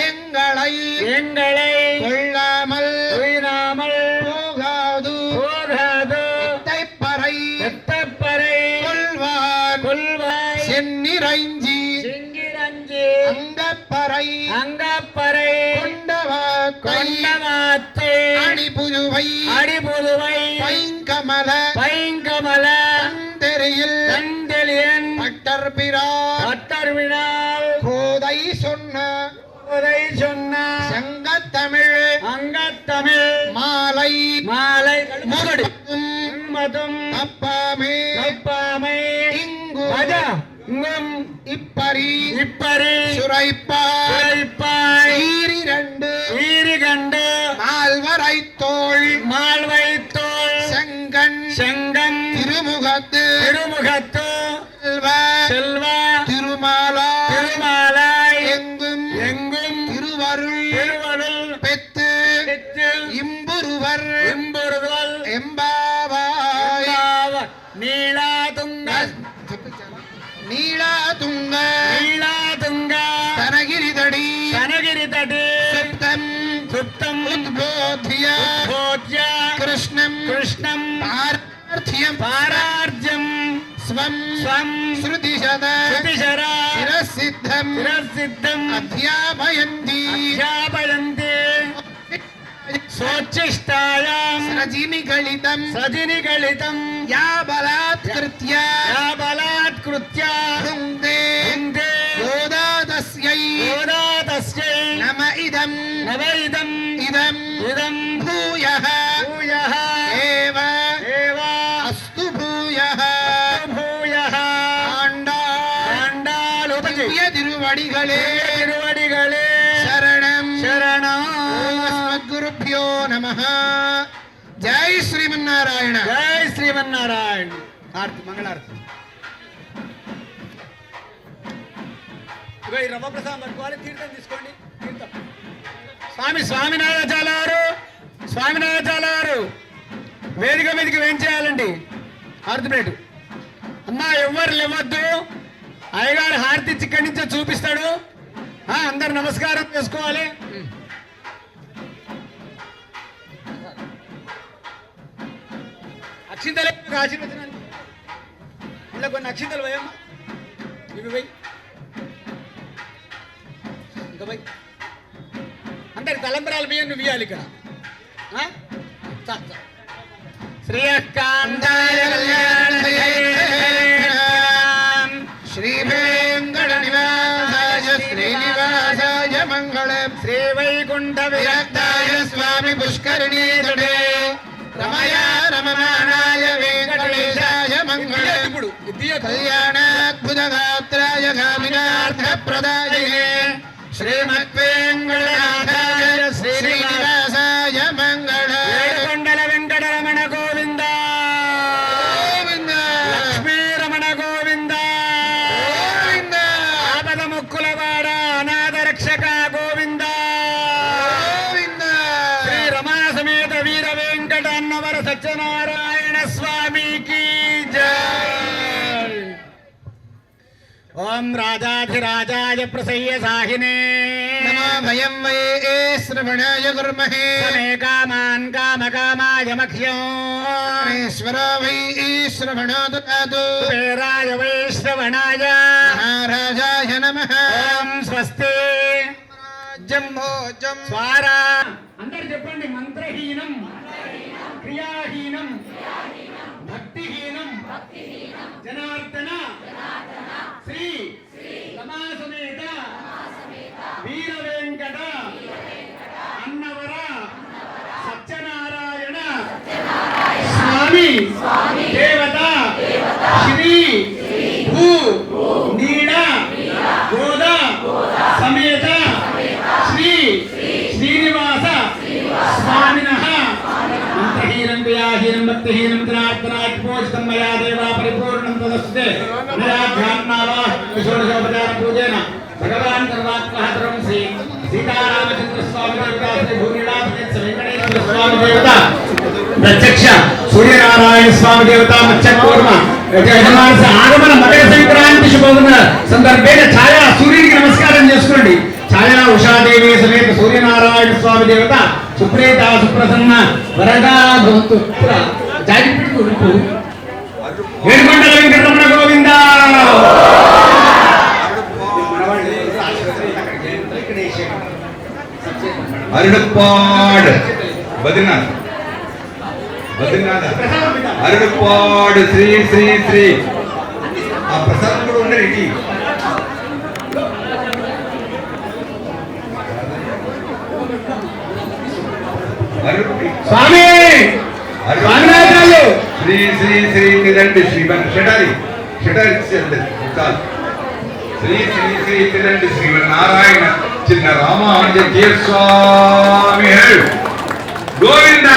Speaker 2: எங்களை
Speaker 3: எங்களை
Speaker 2: கொள்ளாமல்
Speaker 3: உயிராமல்
Speaker 2: போகாது
Speaker 3: போகாது
Speaker 2: தைப்பறை
Speaker 3: எத்தப்பறை
Speaker 2: கொள்வான்
Speaker 3: கொள்வாய்
Speaker 2: சென்னிரைஞ்சி
Speaker 3: செங்கிரஞ்சி
Speaker 2: அங்கப்பறை
Speaker 3: அங்கப்பறை
Speaker 2: கொண்டவாத்தை
Speaker 3: கொண்டவாத்தை
Speaker 2: அணிபுதுவை
Speaker 3: அடிபுதுவை
Speaker 2: பைங்கமல
Speaker 3: பைங்கமல
Speaker 2: தந்தெறியில்
Speaker 3: தந்தெளியன்
Speaker 2: பட்டர்பிரான்
Speaker 3: பட்டர்வினால்
Speaker 2: கோதை சொன்ன
Speaker 3: உதை சொன்ன
Speaker 2: சங்கத்தமிழ்
Speaker 3: அங்கத்தமிழ்
Speaker 2: மாலை
Speaker 3: மாலை மூதடி
Speaker 2: முழுவதும்
Speaker 3: மதும்
Speaker 2: தப்பாமே
Speaker 3: கப்பாமை
Speaker 2: இங்கு
Speaker 3: பஜ இங்கும்
Speaker 2: இப்பரி
Speaker 3: இப்பரி
Speaker 2: சுரைப்பாய்
Speaker 3: சுரைப்பாய்
Speaker 2: ஈரிரண்டு
Speaker 3: வீரி கண்டு
Speaker 2: நால்வரை தோள்
Speaker 3: மால்வைத்தோள்
Speaker 2: செங்கண்
Speaker 3: செங்கன்
Speaker 2: திருமுகத்து
Speaker 3: திருமுகத்து
Speaker 2: செல்வ
Speaker 3: செல்வ
Speaker 2: திருமாலா
Speaker 3: திருமாலாய்
Speaker 2: எங்கும்
Speaker 3: எங்கும்
Speaker 2: திருவருள்
Speaker 3: திருவருள்
Speaker 2: பெத்து
Speaker 3: பெற்று
Speaker 2: இம்புருவர்
Speaker 3: இம்பொருதல்
Speaker 2: எம்பாவாய்
Speaker 3: நீளாதுங்க
Speaker 2: நீளாதுங்க
Speaker 3: நீளாதுங்க
Speaker 2: தனகிரிதடி
Speaker 3: கனகிரி தடி
Speaker 2: சுத்தம்
Speaker 3: சுத்தம்
Speaker 2: உத்போத்ய
Speaker 3: போத்ய
Speaker 2: கிருஷ்ணம்
Speaker 3: கிருஷ்ணம்
Speaker 2: பாரார்த்தியம்
Speaker 3: பாரார்ஜம்
Speaker 2: ஸ்வம்
Speaker 3: ஸ்வம்
Speaker 2: ஸ்ருதிசத
Speaker 3: சுதிஷரா
Speaker 2: சிரசித்தம்
Speaker 3: சிரசித்தம்
Speaker 2: அத்தியாபயந்தி
Speaker 3: அத்தியாபயந்தி சோச்சிஷ்டாயாம்
Speaker 2: ரஜினிகளிதம்
Speaker 3: సజినిగళితం
Speaker 2: யா பலாத்கிருத்ய
Speaker 3: బలాత్కృత్య
Speaker 2: புங்கே
Speaker 3: హిందే
Speaker 2: யோதாதஸ்யை
Speaker 3: యోదాతస్యై
Speaker 2: நம இதம்
Speaker 3: నవైదం
Speaker 2: இதம்
Speaker 3: ఇదం
Speaker 2: பூயः
Speaker 3: భూయః
Speaker 2: ஏவ
Speaker 3: ఏవ
Speaker 2: அஸ்து பூயः
Speaker 3: భూయః ఆండాలుపజి
Speaker 2: திவ்ய திருவடிகளே
Speaker 3: తిరువడిగళే
Speaker 2: சரணம்
Speaker 3: శరణం.
Speaker 2: అస్మద్గురుభ్యో నమః. జై శ్రీమన్నారాయణ.
Speaker 3: జై శ్రీమన్నారాయణ. ఆరతి మంగళారతి. ఇగో ఈ రవ్వ ప్రసాదం పట్టుకోవాలి. తీర్థం తీసుకోండి. తీర్థం స్వామినాథాచార్యారు వేదిక మీదకి వేయించేయాలండి. హారతి ప్లేటు. అమ్మా ఎవ్వరు లేవద్దు. అయ్యగారు హారతి ఇచ్చి ఇక్కడి నుంచే చూపిస్తాడు. అందరు నమస్కారం చేసుకోవాలి. అక్షింతలు ఆశీర్వచనాలు ఇలా కొన్ని అక్షింతలు పోయమ్మా. ఇవి పోయి ఇంకా పోయి అందరి తలంబరాలు బియ్యం నువ్వు ఇవ్వాలి ఇక్కడ. శ్రీకాంతాయ
Speaker 2: శ్రీ వెంకట నివాసాయ శ్రీనివాసాయ మంగళం.
Speaker 3: శ్రీ వైకుంఠ
Speaker 2: విరక్తాయ స్వామి పుష్కరిణీ తటే రమయా రమమానాయ వెంకటేశాయ మంగళం.
Speaker 3: ఇప్పుడు
Speaker 2: కళ్యాణాద్భుత గాత్రాయ గామినార్థ ప్రదాయనే శ్రీమద్వేంకటనాథాయ శ్రీనివాసాయ మంగళం.
Speaker 3: ఏడుకొండల వెంకటరమణ గోవింద
Speaker 2: గోవింద
Speaker 3: లక్ష్మీరమణ గోవింద
Speaker 2: గోవింద
Speaker 3: ఆపద ముక్కులవాడ అనాథ రక్షక గోవింద
Speaker 2: గోవింద.
Speaker 3: శ్రీ రమా సమేత వీర వెంకట అన్నవర సత్యనారాయణ స్వామికి జై. ఓం రాజాధిరాజాయ ప్రసయ్య సాహినే
Speaker 2: నమో భయం వై శ్రవణాయ కుర్మహే.
Speaker 3: సమే కామాన్ కామకామాయ మఖ్యం
Speaker 2: ఈశ్వరో వై శ్రవణో దదాతు.
Speaker 3: కుబేరాయ వైశ్రవణాయ
Speaker 2: మహారాజాయ నమః.
Speaker 3: ఓం స్వస్తి
Speaker 2: జంభోజం
Speaker 3: స్వారా అందరు చెప్పండి. మంత్రహీనం క్రియాహీనం భక్తిహీనం జనార్దన శ్రీ రమాసమేత వీర వెంకట అన్నవర సత్యనారాయణ స్వామి దేవత శ్రీ భూ నీడ గోద సమేత శ్రీ శ్రీనివాస స్వామినః మంత్రహీనం క్రియాహీనం భక్తిహీనం జనార్దనాత్మోచితం మయా దేవా పరిపూర్ణం తదస్తుతే మయా ధ్యానావా విశోడశోపచార పూజేన భగవాన్ సర్వాత్మహతరం శ్రీ సీతారామచంద్ర స్వామి దేవత శ్రీ భూనిలాస వెంకటేశ్వర స్వామి దేవత ప్రత్యక్ష సూర్యనారాయణ స్వామి దేవత మత్స్యకూర్మ యజమాన ఆగమన మకర సంక్రాంతి శుభోదన సందర్భేణ ఛాయా సూర్యునికి నమస్కారం చేసుకోండి. ఛాయా ఉషాదేవి సమేత సూర్యనారాయణ స్వామి దేవత సుప్రీత సుప్రసన్న వరదా భవంతు జాగిపిట్టు ఏడుకొండల వెంకటరమణ గోవింద.
Speaker 1: అరుణపాడ్ బద్రీనాథ్ అరుణపాడ్ శ్రీ శ్రీ శ్రీ ఆ ప్రసాదం కూడా ఉండరు.
Speaker 3: స్వామి
Speaker 1: శ్రీ శ్రీ శ్రీ తిరండి శ్రీవన్ షటారి షటారి చాలు శ్రీ శ్రీ శ్రీ తిరండి శ్రీవన్నారాయణ చిన్న రామానుజ స్వామి గోవింద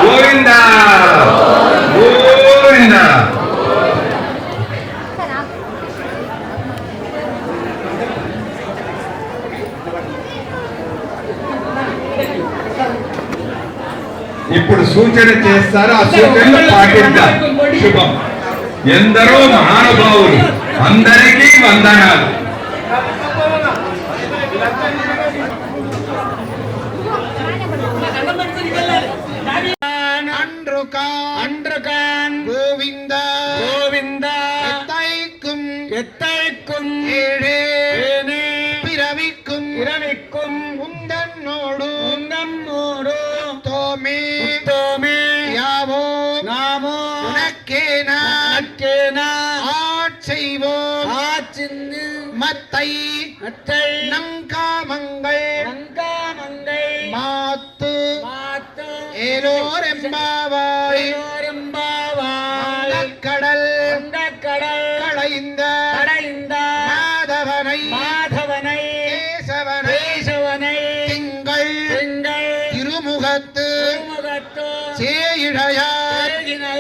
Speaker 1: గోవింద గోవింద. ఇప్పుడు సూచన చేస్తారు, ఆ సూచనలు పాటిద్దాం. శుభం. ఎందరో మహానుభావులు, అందరికీ వందనాలు.
Speaker 3: அன்றுகான்
Speaker 2: கோவிந்த
Speaker 3: கோவிந்த
Speaker 2: எத்தைக்கும்
Speaker 3: எத்தைக்கும்
Speaker 2: ஏழே
Speaker 3: ஏனே
Speaker 2: பிறவிக்கும்
Speaker 3: இரவிக்கும்
Speaker 2: உந்தன்னோடு
Speaker 3: உங்கம்மோடு
Speaker 2: தோமே
Speaker 3: தோமே
Speaker 2: யாவோ
Speaker 3: நாமோ
Speaker 2: உனக்கேனா
Speaker 3: அக்கேனா
Speaker 2: ஆட்செய்வோம்
Speaker 3: ஆச்சிந்து
Speaker 2: மத்தை
Speaker 3: அத்தை
Speaker 2: நங்காமங்கள்
Speaker 3: நங்காமங்கை
Speaker 2: மாத்து
Speaker 3: மாத்து
Speaker 2: ஏலோரெம்பாவாய்